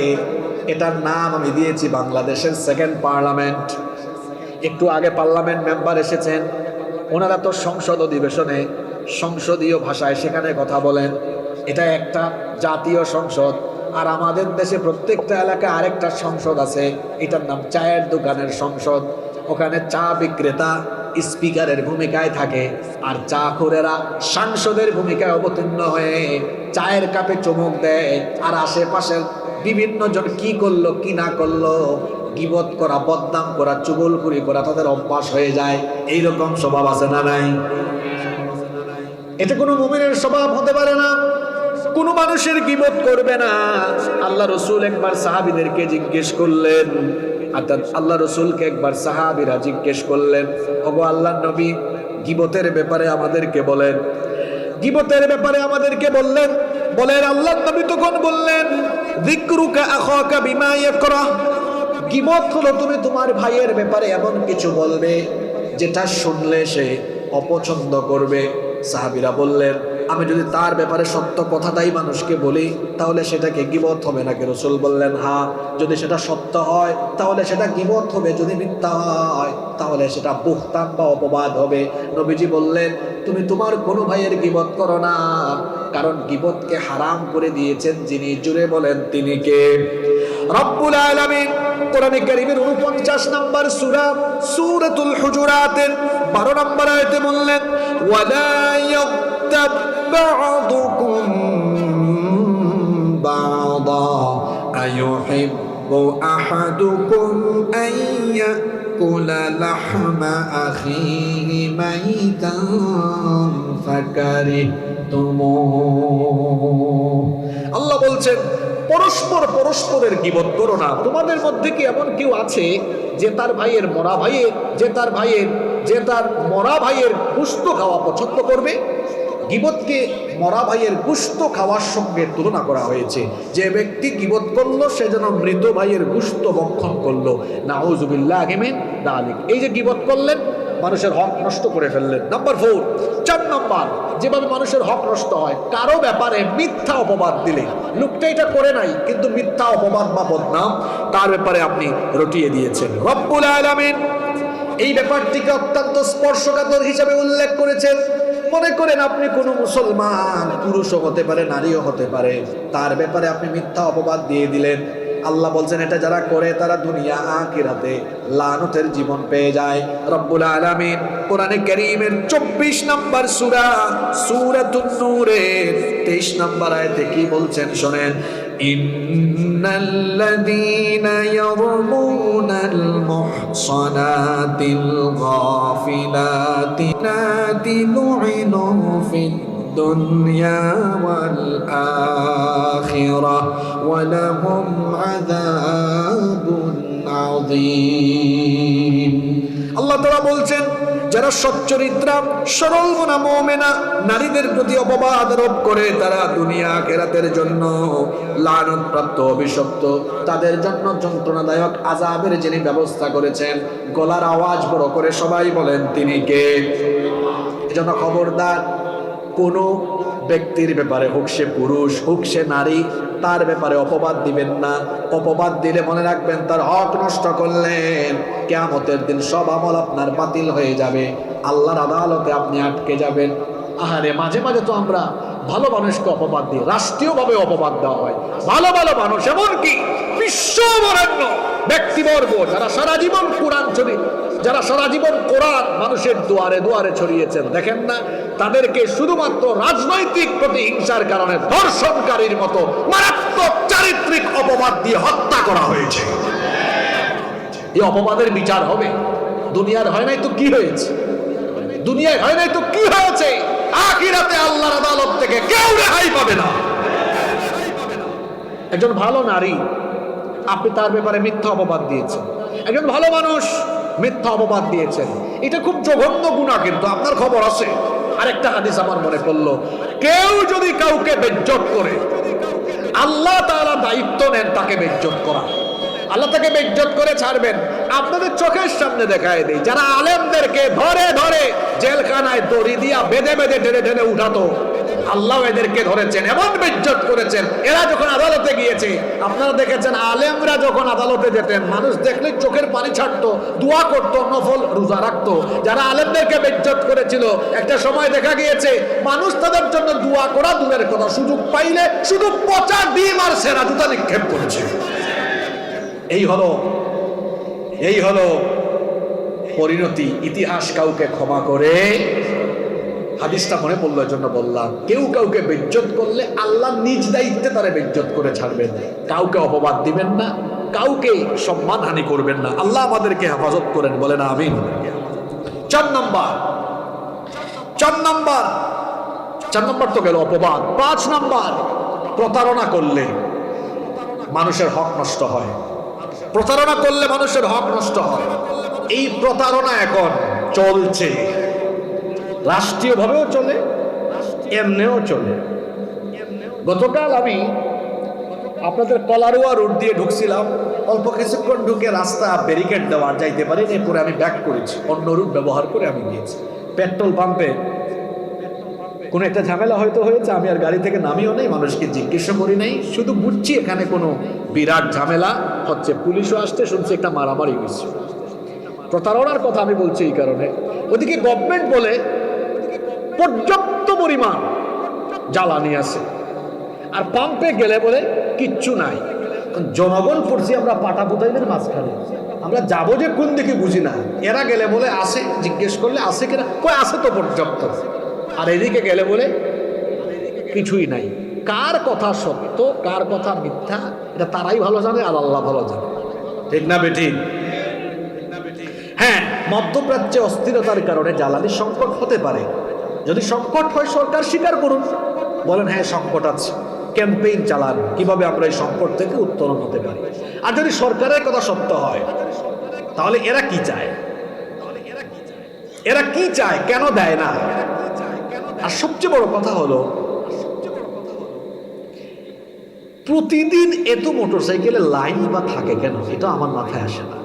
এটার নাম আমি দিয়েছি বাংলাদেশের 2nd পার্লামেন্ট। একটু আগে পার্লামেন্ট মেম্বার এসেছেন, ওনারা তো সংসদ অধিবেশনে সংসদীয় ভাষায় সেখানে কথা বলেন। এটা একটা জাতীয় সংসদ। আর আমাদের দেশে প্রত্যেকটা এলাকায় আরেকটা সংসদ আছে, এটার নাম চায়ের দোকানের সংসদ। ওখানে চা বিক্রেতা স্পিকারের ভূমিকায় থাকে, আর চা খোরেরা সাংসদের ভূমিকায় অবতীর্ণ হয়ে চায়ের কাপে চুমুক দেয়। আর আশেপাশের বিভিন্ন জন কি করলো কি না করলো, গীবত করা, বদনাম করা, চুগলখুরি করা তাদের অভ্যাস হয়ে যায়। এইরকম স্বভাব আছে না নাই? এটা কোনো মুমিনের স্বভাব হতে পারে না। কোনো মানুষের গীবত করবে না। আল্লাহ রসুল একবার সাহাবীদেরকে জিজ্ঞেস করলেন, অর্থাৎ আল্লাহ রসুলকে একবার সাহাবীরা জিজ্ঞেস করলেন, ওগো আল্লাহর নবী, গীবতের ব্যাপারে আমাদেরকে বলেন। গীবতের ব্যাপারে আমাদেরকে বললেন। আল্লাহর নবী তখন বললেন, যিকরুকা আখাকা বিমা ইয়াকরাহ। গীবত হলো তুমি তোমার ভাইয়ের ব্যাপারে এমন কিছু বলবে যেটা শুনলে সে অপছন্দ করবে। সাহাবীরা বললেন, আমি যদি তার ব্যাপারে সত্য কথাটাই মানুষকে বলি তাহলে সেটাকে গীবত হবে নাকি? রাসূল বললেন, হ্যাঁ, যদি সেটা সত্য হয় তাহলে সেটা গীবত হবে, যদি মিথ্যা হয় তাহলে সেটা বুহতান বা অপবাদ হবে। নবীজি বললেন, তুমি তোমার কোনো ভাইয়ের গীবত করো না, কারণ গীবতকে হারাম করে দিয়েছেন যিনি। জুড়ে বলেন তিনি কে? রব্বুল আলামিন কোরআনে কারীমের 49 নম্বর সূরা সূরাতুল হুজুরাতের 12 নম্বর আয়াতে বললেন, ওয়ালা ইয়াগতাব বা'দুকুম বা'দা আয়ুহিব্বু আহাদুকুম আন ইয়াকুলা লাহমা আখিহি মাইতান ফাকারিহতুমুহ। আল্লাহ বলছেন পরস্পরের গীবত করো না। তোমাদের মধ্যে কি এমন কেউ আছে যে তার মরা ভাইয়ের গোশত খাওয়া পছন্দ করবে? গীবতকে মরা ভাইয়ের গোশত খাওয়ার সঙ্গে তুলনা করা হয়েছে। যে ব্যক্তি গীবত করলো সে যেন মৃত ভাইয়ের গোশত ভক্ষণ করলো। নাউযুবিল্লাহি মিন যালিক। এই যে গীবত করলেন, মানুষের হক নষ্ট করে ফেললেন। নাম্বার 4, 4 নাম্বার, যেভাবে মানুষের হক নষ্ট হয়, কারো ব্যাপারে মিথ্যা অপবাদ দিলে, লোকটা এটা করে নাই কিন্তু মিথ্যা অপবাদ বা বদনাম তার ব্যাপারে আপনি রটিয়ে দিয়েছেন। রব্বুল আলামিন এই ব্যাপারটিকে অত্যন্ত স্পর্শকাতর হিসাবে উল্লেখ করেছেন। মনে করেন আপনি কোনো মুসলমান, পুরুষও হতে পারে নারীও হতে পারে, তার ব্যাপারে আপনি মিথ্যা অপবাদ দিয়ে দিলেন। আল্লাহ বলছেন এটা যারা করে তারা দুনিয়া আখিরাতে লানতের জীবন পেয়ে যায়। রব্বুল আলামিন কোরআনে কারীমের 24 নম্বর সূরা সূরাতুন নূরের 23 নম্বর আয়াতে কি বলছেন শুনেন। ইন্নাল্লাযীনা ইয়ারমুনাল মুহসানাতিল গাফিলাতি লাতি লুইনু ফিদ দুনিয়া ওয়াল আখিরাহ ওয়া লাহুম আযাবুন আযীম। আল্লাহ তাআলা বলছেন যারা সচ্চরিত্রা সরল মনা মুমিনা নারীদের প্রতি অপবাদ আরোপ করে তারা দুনিয়া আখিরাতের জন্য লানতপ্রাপ্ত, অভিশপ্ত, তাদের জন্য যন্ত্রণাদায়ক আযাবের যিনি ব্যবস্থা করেছেন। গলার আওয়াজ বড় করে সবাই বলেন তিনি কে? এজন্য খবরদার, কোন ব্যক্তির ব্যাপারে, হোক সে পুরুষ হোক সে নারী, তার ব্যাপারে অপবাদ দিবেন না। অপবাদ দিলে মনে রাখবেন তার হক নষ্ট করলেন। কিয়ামতের দিন সব আমল আপনার বাতিল হয়ে যাবে, আল্লাহর আদালতে আপনি আটকে যাবেন। আহারে, মাঝে মাঝে তো আমরা ভালো মানুষকে অপবাদ দিই, রাষ্ট্রীয়ভাবে অপবাদ দেওয়া হয়। ভালো ভালো মানুষ, এমনকি বিশ্ববরেণ্য ব্যক্তিবর্গ যারা সারা জীবন কোরআন মানুষের দুয়ারে দুয়ারে ছড়িয়েছেন, দেখেন না তাদেরকে শুধুমাত্র রাজনৈতিক প্রতিহিংসার কারণে ধর্ষণকারীর মতো মারাত্মক চারিত্রিক অপবাদ দিয়ে হত্যা করা হয়েছে। এই অপবাদের বিচার হবে। দুনিয়ার হয় নাই তো কি হয়েছে? দুনিয়ায় হয় নাই তো কি হয়েছে? আখিরাতে আল্লাহর আদালত থেকে কেউ রেহাই পাবে না। একজন ভালো নারী, আপনি তার ব্যাপারে মিথ্যা অপবাদ দিয়েছেন। একজন ভালো মানুষ মিথ্যা অপবাদ দিয়েছেন, এটা খুব জঘন্য গুনাহ, কিন্তু আপনার খবর আছে। আরেকটা হাদিস আমার মনে পড়লো, কেউ যদি কাউকে বেজ্জত করে, আল্লাহ তাআলা দায়িত্ব নেন তাকে বেজ্জত করা। আল্লাহ তাকে বেজ্জত করে ছাড়বেন। আপনাদের চোখের সামনে দেখায় দেই, যারা আলেমদেরকে ধরে ধরে জেলখানায় দড়ি দিয়া বেঁধে বেঁধে টেনে টেনে উঠাতো, আল্লাহ এদেরকে ধরেছেন, এমন বেজ্জত করেছেন। এরা যখন আদালতে গিয়েছে, আপনারা দেখেছেন আলেমরা যখন আদালতে যেতেন, মানুষ দেখলে চোখের পানি ছাড়তো, দোয়া করতো, নফল রোজা রাখতো। যারা আলেমদেরকে বেজ্জত করেছিল, একটা সময় দেখা গিয়েছে মানুষ তাদের জন্য দোয়া করা দূরের কথা, সুযোগ পাইলে শুধু পচা ডিম আর সেরা জুতা নিক্ষেপ করেছে। এই হলো পরিণতি। ইতিহাস কাউকে ক্ষমা করে। হাদিসটা মনে পড়লো, এর জন্য বললাম, কেউ কাউকে বেজ্জত করলে আল্লাহ নিজ দায়িত্বে তারা বেজ্জত করে ছাড়বেন। কাউকে অপবাদ দিবেন না, কাউকে সম্মানহানি করবেন না। আল্লাহ আমাদেরকে হেফাজত করেন, বলেন আমিন। 4 নাম্বার তো গেল অপবাদ। 5 নাম্বার, প্রতারণা করলে মানুষের হক নষ্ট হয়। প্রতারণা করলে মানুষের হক নষ্ট হয়। এই প্রতারণা এখন চলছে, রাষ্ট্রীয়ভাবেও চলে, এমনিও চলে। গতকাল আমি আপনাদের কলারোয়া রোড দিয়ে ঢুকছিলাম, অল্প কিছুক্ষণ ঢুকে রাস্তা ব্যারিকেড দেওয়ার যাইতে পারি, এরপরে আমি ব্যাক করেছি, অন্য রুট ব্যবহার করে আমি গিয়েছি। পেট্রোল পাম্পে কোনো একটা ঝামেলা হয়তো হয়েছে, আমি আর গাড়ি থেকে নামিও নেই, মানুষকে জিজ্ঞেস করি নাই, শুধু বুঝছি এখানে কোনো বিরাট ঝামেলা হচ্ছে। পুলিশও আসতে শুনছি একটা মারামারি হয়েছে। প্রতারণার কথা আমি বলছি এই কারণে, ওদিকে গভর্নমেন্ট বলে পর্যাপ্ত পরিমাণ জ্বালানি আছে, আর পাম্পে গেলে বলে কিচ্ছু নাই। জনগণ পড়ছি আমরা পাটাপুতাইদের মাঝখানে, আমরা যাবো যে কোন দিকে বুঝি না। এরা গেলে বলে আসে, জিজ্ঞেস করলে আসে কিনা, কই আছে তো পর্যাপ্ত, আর এদিকে গেলে বলে কিছুই নাই। কার কথা সত্য কার কথা মিথ্যা এটা তারাই ভালো জানে, আর আল্লাহ ভালো জানে, ঠিক না বেঠিক? হ্যাঁ, মধ্যপ্রাচ্যে অস্থিরতার কারণে জ্বালানির সংকট হতে পারে, যদি সংকট হয় সরকার স্বীকার করুন, বলেন হ্যাঁ সংকট আছে, ক্যাম্পেইন চালান কিভাবে আমরা এই সংকট থেকে উত্তরণ হতে পারি। আর যদি সরকারের কথা সত্য হয়, তাহলে এরা কি চায়, এরা কি চায়, কেন দেয় না? আর সবচেয়ে বড় কথা হলো, প্রতিদিন এত মোটরসাইকেলের লাইন বা থাকে কেন, এটা আমার মাথায় আসে না।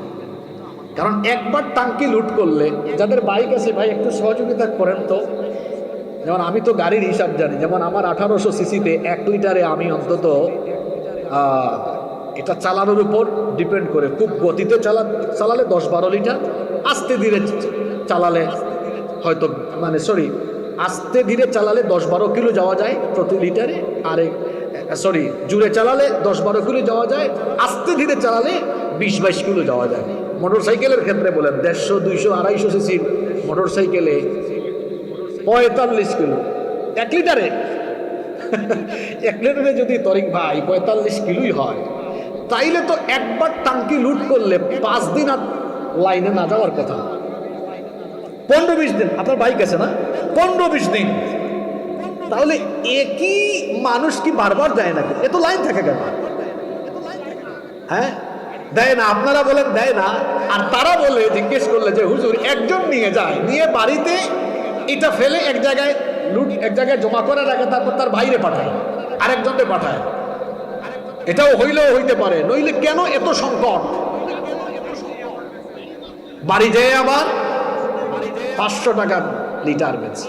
কারণ একবার টাঙ্কি লুট করলে, যাদের বাইক আছে ভাই একটু সহযোগিতা করেন তো। যেমন আমি তো গাড়ির হিসাব জানি, যেমন আমার 1800 সিসিতে 1 লিটারে আমি অন্তত এটা চালানোর উপর ডিপেন্ড করে, খুব গতিতে চালালে 10-12 লিটার, আস্তে ধীরে চালালে হয়তো আস্তে ধীরে চালালে 10-12 কিলো যাওয়া যায় প্রতি লিটারে। জুড়ে চালালে 10-12 কিলো যাওয়া যায়, আস্তে ধীরে চালালে 20-22 কিলো যাওয়া যায়। মোটর সাইকেলের ক্ষেত্রে বলেন 150, 200, 250 সিসির মোটর সাইকেলে 45 কিলো 1 লিটারে। 1 লিটারে যদি তরিক ভাই 45 কিলোই হয়, তাইলে তো একবার টাঙ্কি লুট করলে 5 দিন আর লাইনে না যাওয়ার কথা। 15-20 দিন, আপনার বাইক আছে না, 15-20 দিন। তাহলে একই মানুষ কি বারবার দেয় নাকি? এত লাইন থাকে কেন? হ্যাঁ দেয় না, আপনারা বলেন দেয় না। আর তারা বলে, জিজ্ঞেস করলে যে হুজুর একজন নিয়ে যায়, নিয়ে বাড়িতে এটা ফেলে এক জায়গায় জমা করে রাখে, তারপর তার বাইরে পাঠায়, আরেকজনকে পাঠায়। এটাও হইলেও হইতে পারে, নইলে কেন এত সংকট? বাড়ি যেয়ে আবার 500 টাকা লিটার বেচে।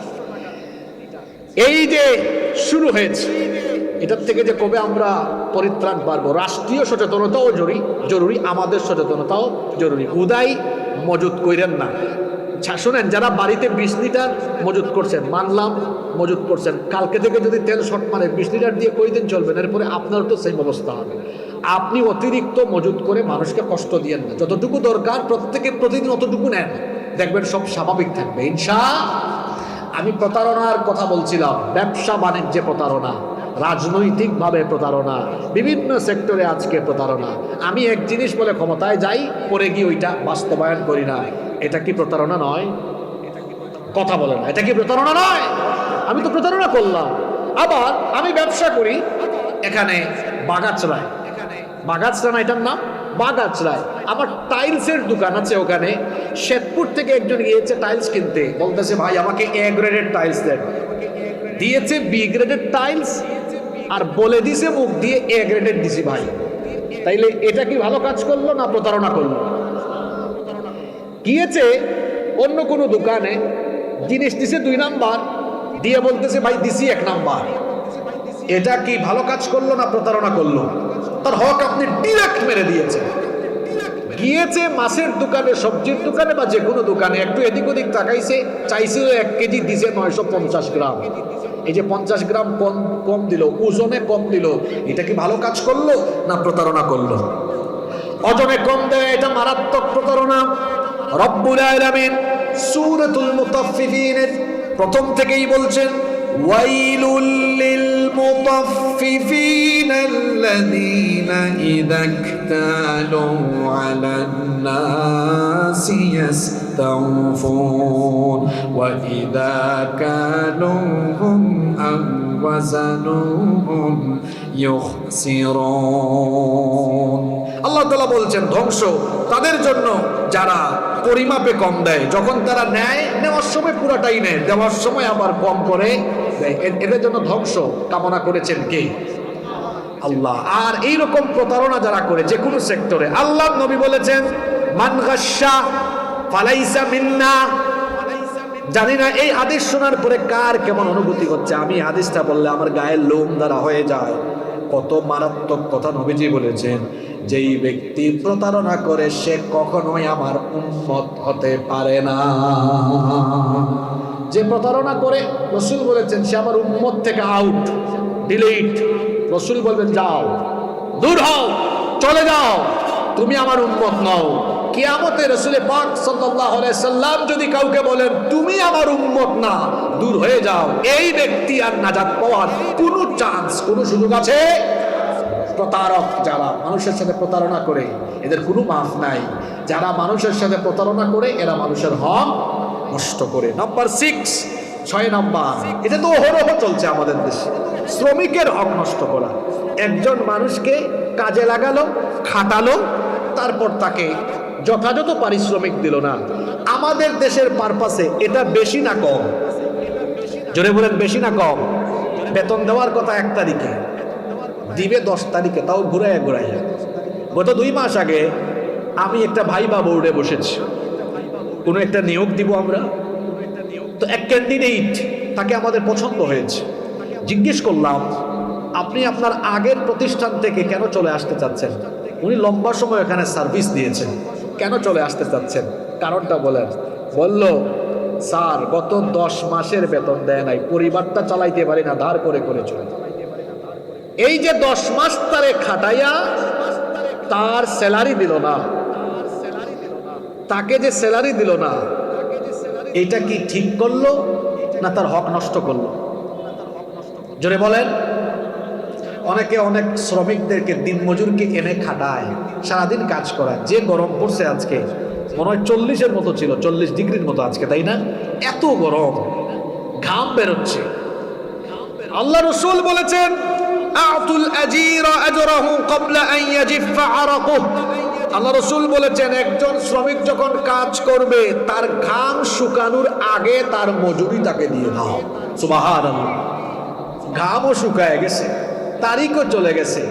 এই যে শুরু হয়েছে, এটার থেকে যে কবে আমরা পরিত্রাণ পারবো? রাষ্ট্রীয় সচেতনতাও জরুরি, আমাদের সচেতনতাও জরুরি। উদাই মজুত কইরেন না। শুনেন, যারা বাড়িতে 20 লিটার মজুত করছেন, মানলাম মজুত করছেন, কালকে থেকে যদি তেল শর্ট মানে 20 লিটার দিয়ে কয়দিন চলবেন? এরপরে আপনার তো সেম অবস্থা হবে। আপনি অতিরিক্ত মজুত করে মানুষকে কষ্ট দিয়েন না, যতটুকু দরকার প্রত্যেকে প্রতিদিন অতটুকু নেন, দেখবেন সব স্বাভাবিক থাকবে ইনশাআল্লাহ। আমি প্রতারণার কথা বলছিলাম, ব্যবসা বাণিজ্যে প্রতারণা, রাজনৈতিকভাবে প্রতারণা, বিভিন্ন সেক্টরে আজকে প্রতারণা। আমি এক জিনিস বলে ক্ষমতায় যাই, পরে গিয়ে ওইটা বাস্তবায়ন করি না, এটা কি প্রতারণা নয়? কথা বলে না, এটা কি প্রতারণা নয়? আমি তো প্রতারণা করলাম। আবার আমি ব্যবসা করি এখানে বাগাছড়ায়, বাগাছড়া না এটার নাম, বাগাছড়ায় আমার টাইলসের দোকান আছে। ওখানে শেতপুর থেকে একজন গিয়েছে টাইলস কিনতে, বলতেছে ভাই আমাকে A গ্রেডের টাইলস দেন। দিয়েছে B গ্রেডের টাইলস, আর বলে দিছে মুখ দিয়ে A গ্রেডের দিছি ভাই। তাইলে এটা কি ভালো কাজ করলো না প্রতারণা করলো? গিয়েছে অন্য কোনো দোকানে, জিনিস দিছে 2 নাম্বার, দিয়ে বলতেছে ভাই দিছি 1 নাম্বার। এটা কি ভালো কাজ করলো না প্রতারণা করলো? তার হক আপনি ডিরেক্ট মেরে দিয়েছেন। গিয়েছে মাছের দোকানে, সবজির দোকানে বা যে কোনো দোকানে, একটু এদিক ওদিক তাকাইছে, চাইছিল 1 কেজি, দিছে 950 গ্রাম। এই যে 50 গ্রাম কম দিল, ওজনে কম দিল, এটা কি ভালো কাজ করলো না প্রতারণা করলো? ওজনে কম দেয়, এটা মারাত্মক প্রতারণা। রব্বুল আলামিন সূরাতুল মুতাফফিফিনের প্রথম থেকেই বলছেন, ওয়াইলুল লিল মুতাফফিফিনা আল্লাযীনা ইযা ইকতালু আলান নাসি ইস্তাওফুন ওয়া ইযা কালুহুম আও ওয়াজানুহুম ইউখসিরুন। আল্লাহ তাআলা বলছেন ধ্বংস তাদের জন্য যারা পরিমাপে কম দেয়। যখন তারা নেওয়ার সময় পুরাটাই নেয়, দেওয়ার সময় আবার কম করে দেয়, এদের জন্য ধ্বংস কামনা করেছেন কে? আল্লাহ। আর এইরকম প্রতারণা যারা করে যে কোনো সেক্টরে, আল্লাহ নবী বলেছেন মান গাশশা ফালাইসা মিন্না। জানি না এই হাদিস শোনার পরে কার কেমন অনুভূতি হচ্ছে। আমি হাদিসটা বললে আমার গায়ের লোম দ্বারা হয়ে যায়। কত মারাত্মক কথা নবীজি বলেছেন, যেই ব্যক্তি প্রতারণা করে সে কখনোই আমার উম্মত হতে পারে না। যে প্রতারণা করে, রাসূল বলেছেন সে আমার উম্মত থেকে আউট, ডিলিট। রাসূল বলবেন যাও, দূর হও, চলে যাও, তুমি আমার উম্মত নও। কিয়ামতে রাসূল পাক সাল্লাল্লাহু আলাইহি সাল্লাম যদি কাউকে বলেন তুমি আমার উম্মত না, দূর হয়ে যাও, এই ব্যক্তি আর নাজাত পাওয়ার কোনো চান্স, কোনো সুযোগ আছে? প্রতারক যারা মানুষের সাথে প্রতারণা করে, এদের কোনো মাফ নাই। যারা মানুষের সাথে প্রতারণা করে এরা মানুষের হক নষ্ট করে। নাম্বার 6, 6 নাম্বার, এটা তো অহরহ চলছে আমাদের দেশে, শ্রমিকের হক নষ্ট করা। একজন মানুষকে কাজে লাগালো, খাটালো, তারপর তাকে যথাযথ পারিশ্রমিক দিল না। আমাদের দেশের পারপাসে এটা বেশি না কম? জোরে বলেন, বেশি না কম? বেতন দেওয়ার কথা 1 তারিখে, দিবে 10 তারিখে, তাও ঘুরাইয়া ঘুরাইয়া। গত 2 মাস আগে আমি একটা ভাইবা বোর্ডে বসেছি, কোনো একটা নিয়োগ দিব আমরা, তো এক ক্যান্ডিডেট, তাকে আমাদের পছন্দ হয়েছে। জিজ্ঞেস করলাম, আপনি আপনার আগের প্রতিষ্ঠান থেকে কেন চলে আসতে চাচ্ছেন? উনি লম্বা সময় এখানে সার্ভিস দিয়েছেন, কেন চলে আসতে চাচ্ছেন, কারণটা বলেন। বলল, স্যার গত 10 মাসের বেতন দেয় নাই, পরিবারটা চালাইতে পারি না, ধার করে করে চলে। এই যে 10 মাস তারে খাটাইয়া তার স্যালারি দিল না, তাকে যে স্যালারি দিল না, এটা কি ঠিক করলো না তার হক নষ্ট করলো? জোরে বলেন। অনেকে অনেক শ্রমিকদেরকে, দিনমজুরকে এনে খাটায়, সারাদিন কাজ করায়। যে গরম পড়ছে আজকে, মনে হয় 40-এর মতো ছিল, 40 ডিগ্রির মতো আজকে, তাই না? এত গরম, ঘাম বেরোচ্ছে। আল্লাহ রাসূল বলেছেন, আতুল আজীরা আজরাহু ক্বাবলা আন ইয়াজিফা আরাকুহু। আল্লাহ রাসূল বলেছেন, একজন শ্রমিক যখন কাজ করবে, তার ঘাম শুকানোর আগে তার মজুরি তাকে দিয়ে দাও। সুবহানাল্লাহ। ঘামও শুকায় গেছে, তারিখও চলে গেছে।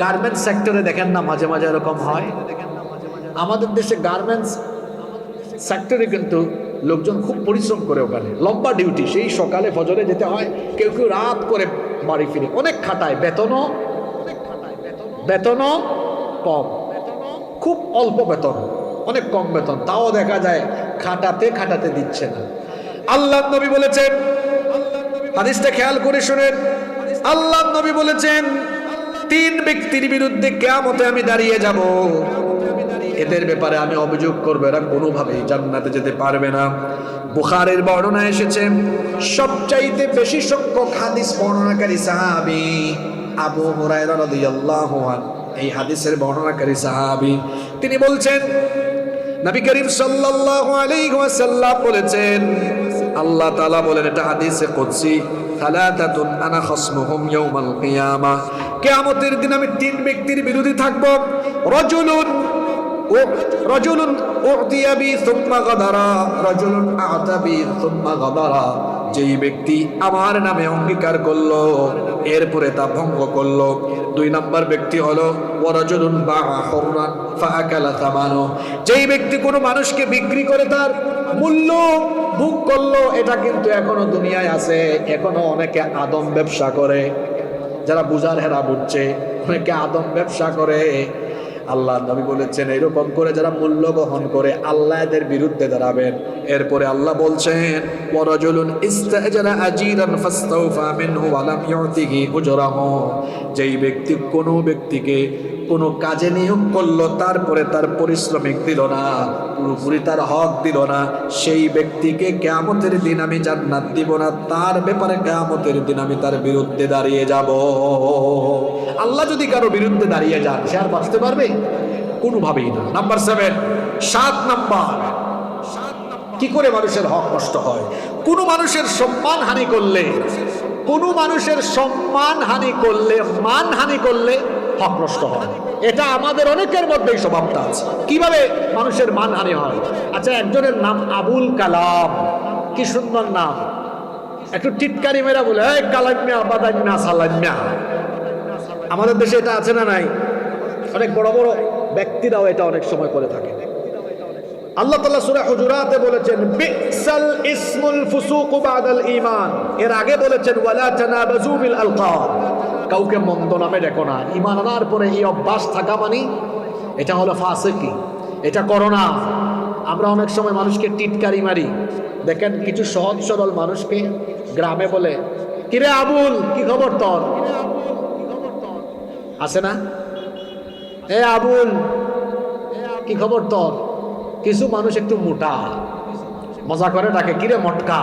গার্মেন্টস সেক্টরে দেখেন না, মাঝে মাঝে এরকম হয়। আমাদের দেশে গার্মেন্টস সেক্টরে কিন্তু লোকজন খুব পরিশ্রম করে, ওখানে লম্বা ডিউটি, সেই সকালে ফজরে যেতে হয়, কেউ কেউ রাত করে বাড়ি ফিরে, অনেক খাটায়, বেতনও কম, খুব অল্প বেতন, অনেক কম বেতন, তাও দেখা যায় খাটাতে খাটাতে দিচ্ছে না। আল্লাহর নবী বলেছেন, হাদিসটা খেয়াল করে শুনেন, আল্লাহর নবী বলেছেন, 3 ব্যক্তির বিরুদ্ধে কিয়ামতে আমি দাঁড়িয়ে যাব, এদের ব্যাপারে আমি অভিযোগ করব, এরা কোনোভাবেই জান্নাতে যেতে পারবে না। বুখারীর বর্ণনা এসেছে, সবচাইতে বেশি সংখ্যক হাদিস বর্ণনাকারী সাহাবী আবু হুরায়রা রাদিয়াল্লাহু আনহু, এই হাদিসের বর্ণনাকারী সাহাবী। তিনি বলছেন, নবী করিম সাল্লাল্লাহু আলাইহি ওয়াসাল্লাম বলেছেন, আল্লাহ তাআলা বলেন, এটা হাদিসে কুদসি, সালাতাতুন আনা খাসমুহুম ইয়াউমাল কিয়ামা, কিয়ামতের দিন আমি 3 ব্যক্তির বিরোধী থাকব। রাজুলুন উ'তিয়া বি সুম্মা গাদারা, রাজুলুন আ'তা বি সুম্মা গাদারা, যেই ব্যক্তি আমার নামে অঙ্গীকার করলো, এরপরে তা ভঙ্গ করলো। 2 নাম্বার ব্যক্তি হলো ওয়ারাজুলুন বাআ হুররান ফাআকালা তামানু, যেই ব্যক্তি কোনো মানুষকে বিক্রি করে তার মূল্য ভোগ করলো। এটা কিন্তু এখনো দুনিয়ায় আছে, এখনো অনেকে আদম ব্যবসা করে, যারা বুঝার হেরা বুঝছে, অনেকে আদম ব্যবসা করে। আল্লাহ নবী বলেছেন, এরকম করে যারা মূল্য বহন করে, আল্লাহ এদের বিরুদ্ধে দাঁড়াবেন। এরপরে আল্লাহ বলছেন, ওয়ারাজুলুন ইস্তাজারা আজীরান ফাস্তাওফা মিনহু ওয়া লাম ইউতিহি উজরাহু, যেই ব্যক্তি কোনো ব্যক্তিকে কোনো কাজে নিয়োগ করলো, তারপরে তার পারিশ্রমিক দিল না, পুরোপুরি তার হক দিল না, সেই ব্যক্তিকে কিয়ামতের দিন আমি জান্নাত দিব না, তার ব্যাপারে কিয়ামতের দিন আমি তার বিরুদ্ধে দাঁড়িয়ে যাব। আল্লাহ যদি কারো বিরুদ্ধে দাঁড়িয়ে যান, সে আর বাঁচতে পারবে? কোনোভাবেই না। নাম্বার 7 নাম্বার, কি করে মানুষের হক নষ্ট হয়? কোনো মানুষের সম্মান হানি করলে, কোনো মানুষের সম্মান হানি করলে, মান হানি করলে হক নষ্ট হয়। এটা আমাদের অনেকের মধ্যেই স্বভাবটা আছে। কিভাবে মানুষের মানহানি হয়? আচ্ছা, একজনের নাম আবুল কালাম, কি সুন্দর নাম, একটু টিটকারি মেরা বলে, এই কালাম্যা বাদাম্যা সালাম্যা। আমাদের দেশে এটা আছে না নাই? অনেক বড় বড় ব্যক্তিরাও এটা অনেক সময় করে থাকে। আল্লাহ তাআলা সূরা হুজুরাতে বলেছেন, বিসাল ইসমুল ফুসুকু বাদাল ঈমান, এর আগে বলেছেন ওয়ালা তানাবাজু বিল আলকাব, কাউকে মন্দ নামে ডেকো না। ঈমান আনার পরে এই অভ্যাস থাকা মানে এটা হলো ফাসিকি, এটা করো না। আমরা অনেক সময় মানুষকে টিটকারি মারি। দেখেন কিছু সহজ সরল মানুষকে গ্রামে বলে, কিরে আবুল, কি খবর তোর? আছে না? এ আবুল, কি খবর তোর? কিছু মানুষ একটু মোটা, মজা করে ডাকে, কিরে মটকা।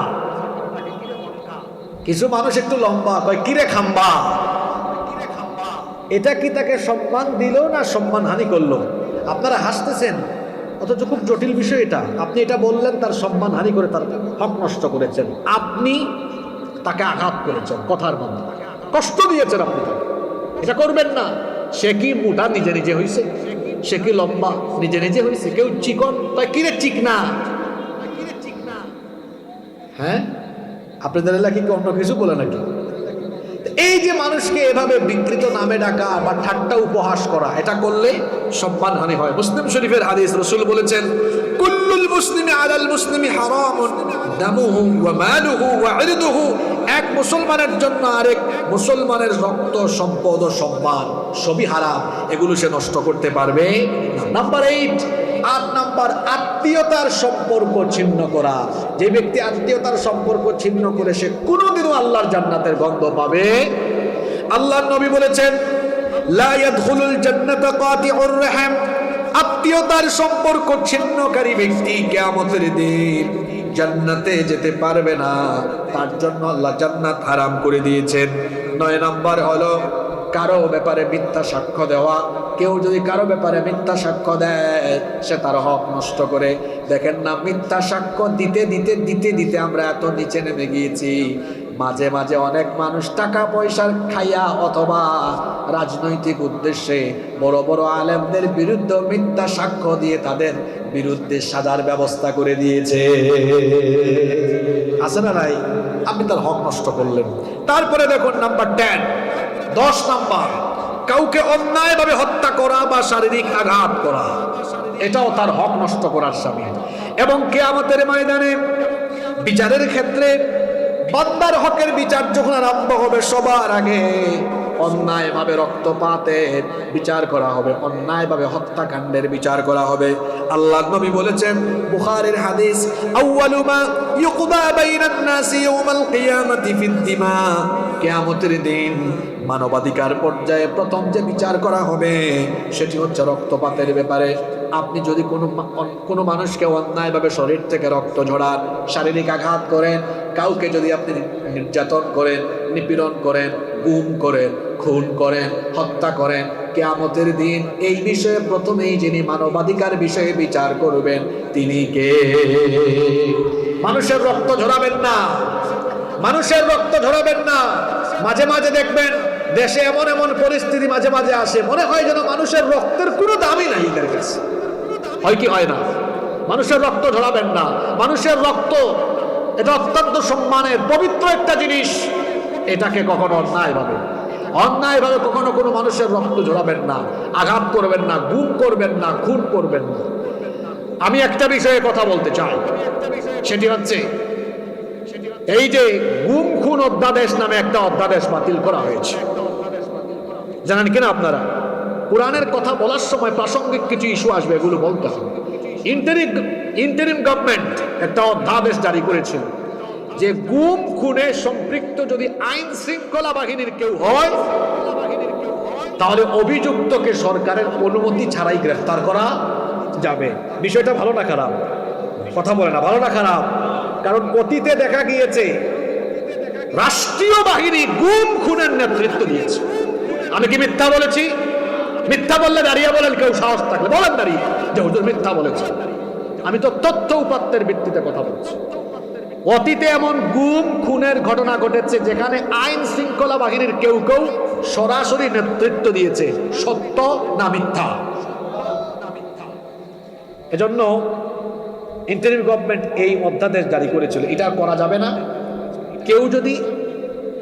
কিছু মানুষ একটু লম্বা, কয় কিরে খাম্বা। এটা কি তাকে সম্মান দিল না সম্মান হানি করলো? আপনারা হাসতেছেন, অথচ খুব জটিল বিষয় এটা। আপনি এটা বললেন, তার সম্মান হানি করে তার হক নষ্ট করেছেন, আপনি তাকে আঘাত করেছেন, কথার মধ্যে কষ্ট দিয়েছেন আপনি তাকে। এটা করবেন না। সে কি মোটা নিজে নিজে হয়েছে? সে কি লম্বা নিজে নিজে হয়েছে? কেউ চিকন, তাই কিরে চিকনা? হ্যাঁ, আপনাদের এলাকায় কি অন্য কিছু বলে নাকি? এই যে মানুষকে এভাবে বিকৃত নামে ডাকা বা ঠাট্টা উপহাস করা, এটা করলে সম্মানহানি হয়। মুসলিম শরীফের হাদিস, রাসূল বলেছেন, কুল্লুল মুসলিমি আলাল মুসলিমি হারামুন দামুহু ওয়া মালুহু ওয়া ইরদুহু। এক মুসলমানের জন্য আরেক মুসলমানের রক্ত, সম্পদ ও সম্মান সবই হারাম, এগুলো সে নষ্ট করতে পারবে না। নাম্বার 8, 8 নাম্বার, আত্মীয়তার সম্পর্ক ছিন্ন করা। যে ব্যক্তি আত্মীয়তার সম্পর্ক ছিন্ন করে, সে কোনোদিনও আল্লাহর জান্নাতের গন্ধ পাবে। আল্লাহর নবী বলেছেন, লা ইয়াদখুলুল জান্নাতা কাতিউর রাহম। আত্মীয়তার সম্পর্ক ছিন্নকারী ব্যক্তি কিয়ামতের দিন জান্নাতে যেতে পারবে না, তার জন্য আল্লাহ জান্নাত হারাম করে দিয়েছেন। 9 নাম্বার হলো কারো ব্যাপারে মিথ্যা সাক্ষ্য দেওয়া। কেউ যদি কারো ব্যাপারে মিথ্যা সাক্ষ্য দেয়, সে তার হক নষ্ট করে। দেখেন না, মিথ্যা সাক্ষ্য দিতে দিতে দিতে দিতে আমরা এত নিচে নেমে গিয়েছি। মাঝে মাঝে অনেক মানুষ টাকা পয়সার খাইয়া অথবা রাজনৈতিক উদ্দেশ্যে বড় বড় আলেমদের বিরুদ্ধে মিথ্যা সাক্ষ্য দিয়ে তাদের বিরুদ্ধে সাজার ব্যবস্থা করে দিয়েছে। আছে না নাই? আপনি তার হক নষ্ট করলেন। তারপরে দেখুন নাম্বার 10 নাম্বার, কাউকে অন্যায়ভাবে হত্যা করা বা শারীরিক আঘাত করা, এটাও তার হক নষ্ট করার শামিল। এবং কিয়ামতের ময়দানে বিচারের ক্ষেত্রে বান্দার হকের বিচার যখন আরম্ভ হবে, সবার আগে অন্যায়ভাবে রক্তপাতের বিচার করা হবে, অন্যায়ভাবে হত্যাকাণ্ডের বিচার করা হবে। আল্লাহর নবী বলেছেন, বুখারীর হাদিস, আউয়ালু মা ইউকদা বাইনান নাসি ইয়াউমাল কিয়ামাতি ফিদ দিমা। কিয়ামতের দিন মানবাধিকার পর্যায়ে প্রথম যে বিচার করা হবে সেটি হচ্ছে রক্তপাতের ব্যাপারে। আপনি যদি কোনো মানুষকে অন্যায়ভাবে শরীর থেকে রক্ত ঝরান, শারীরিক আঘাত করেন, কাউকে যদি আপনি নির্যাতন করেন, নিপীড়ন করেন, গুম করেন, খুন করেন, হত্যা করেন, কিয়ামতের দিন এই বিষয়ে প্রথমেই যিনি মানবাধিকার বিষয়ে বিচার করবেন তিনি কে? মানুষের রক্ত ঝরাবেন না, মানুষের রক্ত ঝরাবেন না। মাঝে মাঝে দেখবেন দেশে এমন এমন পরিস্থিতি মাঝে মাঝে আসে, মনে হয় যেন মানুষের রক্তের কোনো দামই নাই এদের কাছে। হয় কি হয় না? মানুষের রক্ত ঝরাবেন না। মানুষের রক্ত এটা অত্যন্ত সম্মানের পবিত্র একটা জিনিস। এটাকে কখনো অন্যায়ভাবে কখনো কোনো মানুষের রক্ত ঝরাবেন না, আঘাত করবেন না, গুম করবেন না, খুন করবেন না। আমি একটা বিষয়ে কথা বলতে চাই, সেটি হচ্ছে এই যে গুম খুন অধ্যাদেশ নামে একটা অধ্যাদেশ বাতিল করা হয়েছে, জানেন কিনা আপনারা? কোরআনের কথা বলার সময় প্রাসঙ্গিক কিছু ইস্যু আসবে, এগুলো বলতে হবে। ইন্টারিম গভর্নমেন্ট একটা অধ্যাদেশ জারি করেছিল যে গুম খুনে সম্পৃক্ত যদি আইন শৃঙ্খলা বাহিনীর কেউ হয়, তাহলে অভিযুক্তকে সরকারের অনুমতি ছাড়াই গ্রেফতার করা যাবে। বিষয়টা ভালো না খারাপ? কথা বলে না, ভালো না খারাপ? কারণ অতীতে দেখা গিয়েছে রাষ্ট্রীয় বাহিনী গুম খুনের নেতৃত্ব দিয়েছে। আমি কি মিথ্যা বলেছি? মিথ্যা বললে দাঁড়িয়ে বলেন, কেউ সাহস থাকলে বলেন দাঁড়িয়ে যে হুজুর মিথ্যা বলেছে। আমি তো তথ্য উপাত্তের ভিত্তিতে কথা বলছি। অতীতে এমন গুম খুনের ঘটনা ঘটেছে যেখানে আইন শৃঙ্খলা বাহিনীর কেউ কেউ সরাসরি নেতৃত্ব দিয়েছে। সত্য না মিথ্যা? এজন্য ইন্টারিম গভর্নমেন্ট এই অধ্যাদেশ জারি করেছিল, এটা করা যাবে না। কেউ যদি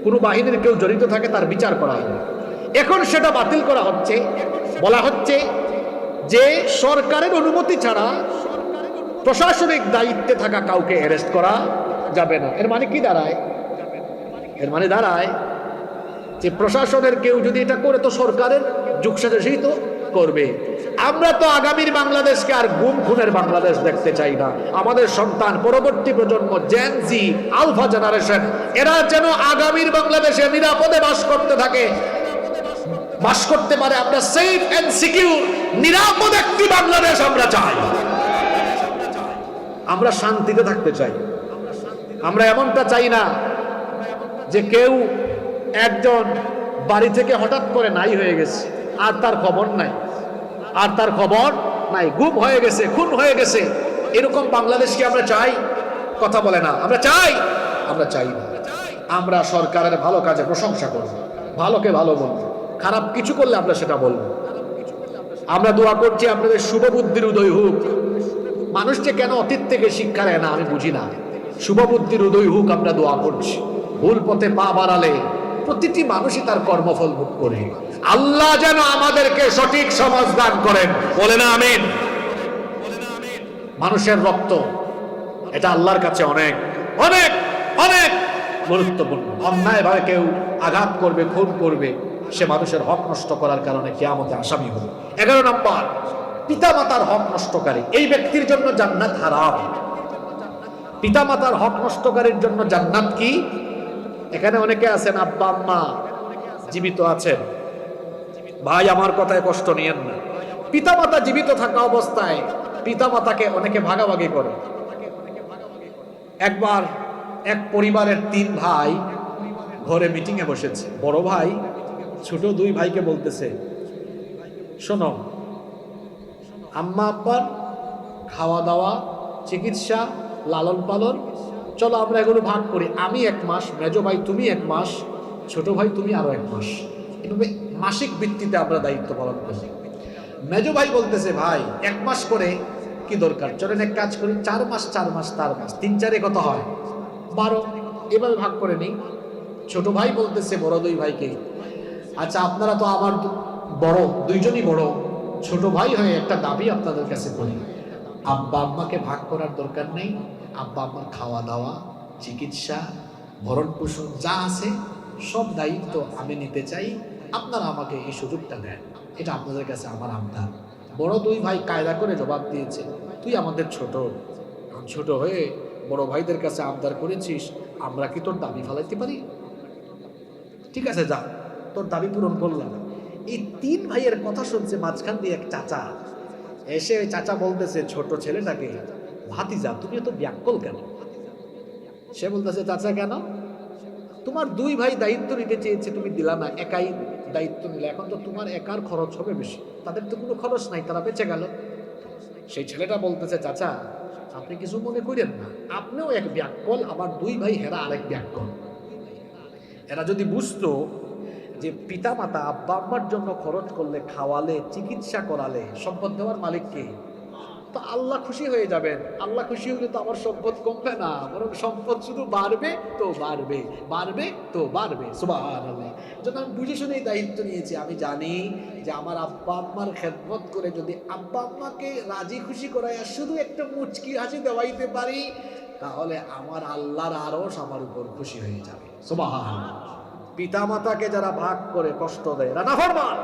কোনো বাহিনীর কেউ জড়িত থাকে তার বিচার করা হবে। এখন সেটা বাতিল করা হচ্ছে, বলা হচ্ছে যে সরকারের অনুমতি ছাড়া প্রশাসনিক দায়িত্বে থাকা কাউকে অ্যারেস্ট করা যাবে না। এর মানে কি দাঁড়ায়? এর মানে দাঁড়ায় যে প্রশাসনের কেউ যদি এটা করে তো সরকারের যুগসাজেই তো করবে। আমরা তো আগামীর বাংলাদেশকে আর গুম খুনের বাংলাদেশ দেখতে চাই না। আমাদের সন্তান, পরবর্তী প্রজন্ম, জেন জি, আলফা জেনারেশন, এরা যেন আগামীর বাংলাদেশে নিরাপদে বাস করতে পারে। আমরা সেফ এন্ড সিকিউর, নিরাপদ একটি বাংলাদেশ আমরা চাই। আমরা শান্তিতে থাকতে চাই। আমরা এমনটা চাই না যে কেউ একজন বাড়ি থেকে হঠাৎ করে নাই হয়ে গেছে, আর তার খবর নাই, আর তার খবর নাই, গুম হয়ে গেছে, খুন হয়ে গেছে। এরকম বাংলাদেশ কি আমরা চাই? কথা বলে না, আমরা চাই? আমরা চাই না। আমরা সরকারের ভালো কাজে প্রশংসা করব, ভালোকে ভালো বলবো, খারাপ কিছু করলে আমরা সেটা বলবো। আমরা দোয়া করছি আপনাদের শুভ বুদ্ধির উদয় হোক। মানুষকে কেন অতীত থেকে শিক্ষা নেয় না আমি বুঝি না। শুভ বুদ্ধির উদয় হোক আমরা দোয়া করছি। ভুল পথে পা বাড়ালে প্রতিটি মানুষই তার কর্মফল ভোগ করে। আল্লাহ যেন আমাদেরকে সঠিক সমাজ দান করেন, বলে না আমিন। মানুষের রক্ত এটা আল্লাহর কাছে অনেক অনেক অনেক গুরুত্বপূর্ণ। অন্যায়ভাবে কেউ আঘাত করবে, খুন করবে, সে মানুষের হক নষ্ট করার কারণে কিয়ামতে আসামি হবে। 11 নম্বর, পিতামাতার হক নষ্টকারী এই ব্যক্তির জন্য জান্নাত হারাম। পিতামাতার হক নষ্টকারীর জন্য জান্নাত কি? এখানে অনেকে আছেন আব্বা আম্মা জীবিত আছেন, ভাই আমার কথায় কষ্ট নিয়েন না। পিতামাতা জীবিত থাকা অবস্থায় পিতামাতাকে অনেকে ভাগাভাগি করে। একবার এক পরিবারের 3 ভাই ঘরে মিটিং এ বসেছে। বড় ভাই ছোট 2 ভাইকে বলতেছে, শোনো, আম্মা আব্বার খাওয়া দাওয়া, চিকিৎসা, লালন পালন, চলো আমরা এগুলো ভাগ করি। আমি 1 মাস, মেজো ভাই তুমি 1 মাস, ছোট ভাই তুমি আরো 1 মাস। এভাবে মাসিক ভিত্তিতে আমরা দায়িত্ব পালন করি। মেজো ভাই বলতেছে, ভাই 1 মাস করে কি দরকার, চলেন এক কাজ করি, 4 মাস 4 মাস 4 মাস, 3 4 কত হয় 12, এভাবে ভাগ করে নিই। ছোট ভাই বলতেছে বড় 2 ভাইকে, আচ্ছা আপনারা তো আমার বড়, দুইজনই বড়, ছোট ভাই হয়ে একটা দাবি আপনাদের কাছে করি, আব্বা আম্মাকে ভাগ করার দরকার নেই। আব্বা আম্মার খাওয়া দাওয়া, চিকিৎসা, ভরণ পোষণ যা আছে সব দায়িত্ব আমি নিতে চাই, আপনারা আমাকে এই সুযোগটা দেন, এটা আপনাদের কাছে আমার আবদার। বড় 2 ভাই কায়দা করে জবাব দিয়েছে, তুই আমাদের ছোট, ছোট হয়ে বড় ভাইদের কাছে আবদার করেছিস, আমরা কি তোর দাবি ফেলাইতে পারি? ঠিক আছে যা, তোর দাবি পূরণ করলাম। এই 3 ভাইয়ের কথা শুনছে মাঝখান দিয়ে এক চাচা এসে, ওই চাচা বলতেছে ছোট ছেলেটাকে, ভাতিজা তুমি এত ব্যাকুল কেন? সে বলতেছে, চাচা কেন? তোমার 2 ভাই দায়িত্ব নিতে চেয়েছে, তুমি দিলা না, একাই দায়িত্ব নিলে, এখন তো তোমার একার খরচ হবে বেশি, তাদের তো কোনো খরচ নাই, তারা বেঁচে গেল। সেই ছেলেটা বলতেছে, চাচা আপনি কিছু মনে করেন না, আপনিও এক ব্যাকুল, আমার 2 ভাই হেরা আরেক ব্যাকুল। এরা যদি বুঝতো যে পিতা মাতা আব্বা আম্মার জন্য খরচ করলে, খাওয়ালে, চিকিৎসা করালে সম্পদ দেওয়ার মালিক কে, তো আল্লাহ খুশি হয়ে যাবেন। আল্লাহ খুশি হলে তো আমার সম্পদ কমবে না, বরং সম্পদ শুধু বাড়বে তো বাড়বে, বাড়বে তো বাড়বে। সুবহানাল্লাহ। জন্য আমি বুঝে শুনে এই দায়িত্ব নিয়েছি। আমি জানি যে আমার আব্বা আম্মার খেদমত করে যদি আব্বা আম্মাকে রাজি খুশি করাই আর শুধু একটা মুচকি হাসি দেওয়াইতে পারি, তাহলে আমার আল্লাহর আরশ আমার উপর খুশি হয়ে যাবে। সুবহানাল্লাহ। পিতা মাতাকে যারা ভাগ করে কষ্ট দেয়, এরা নাফরমান,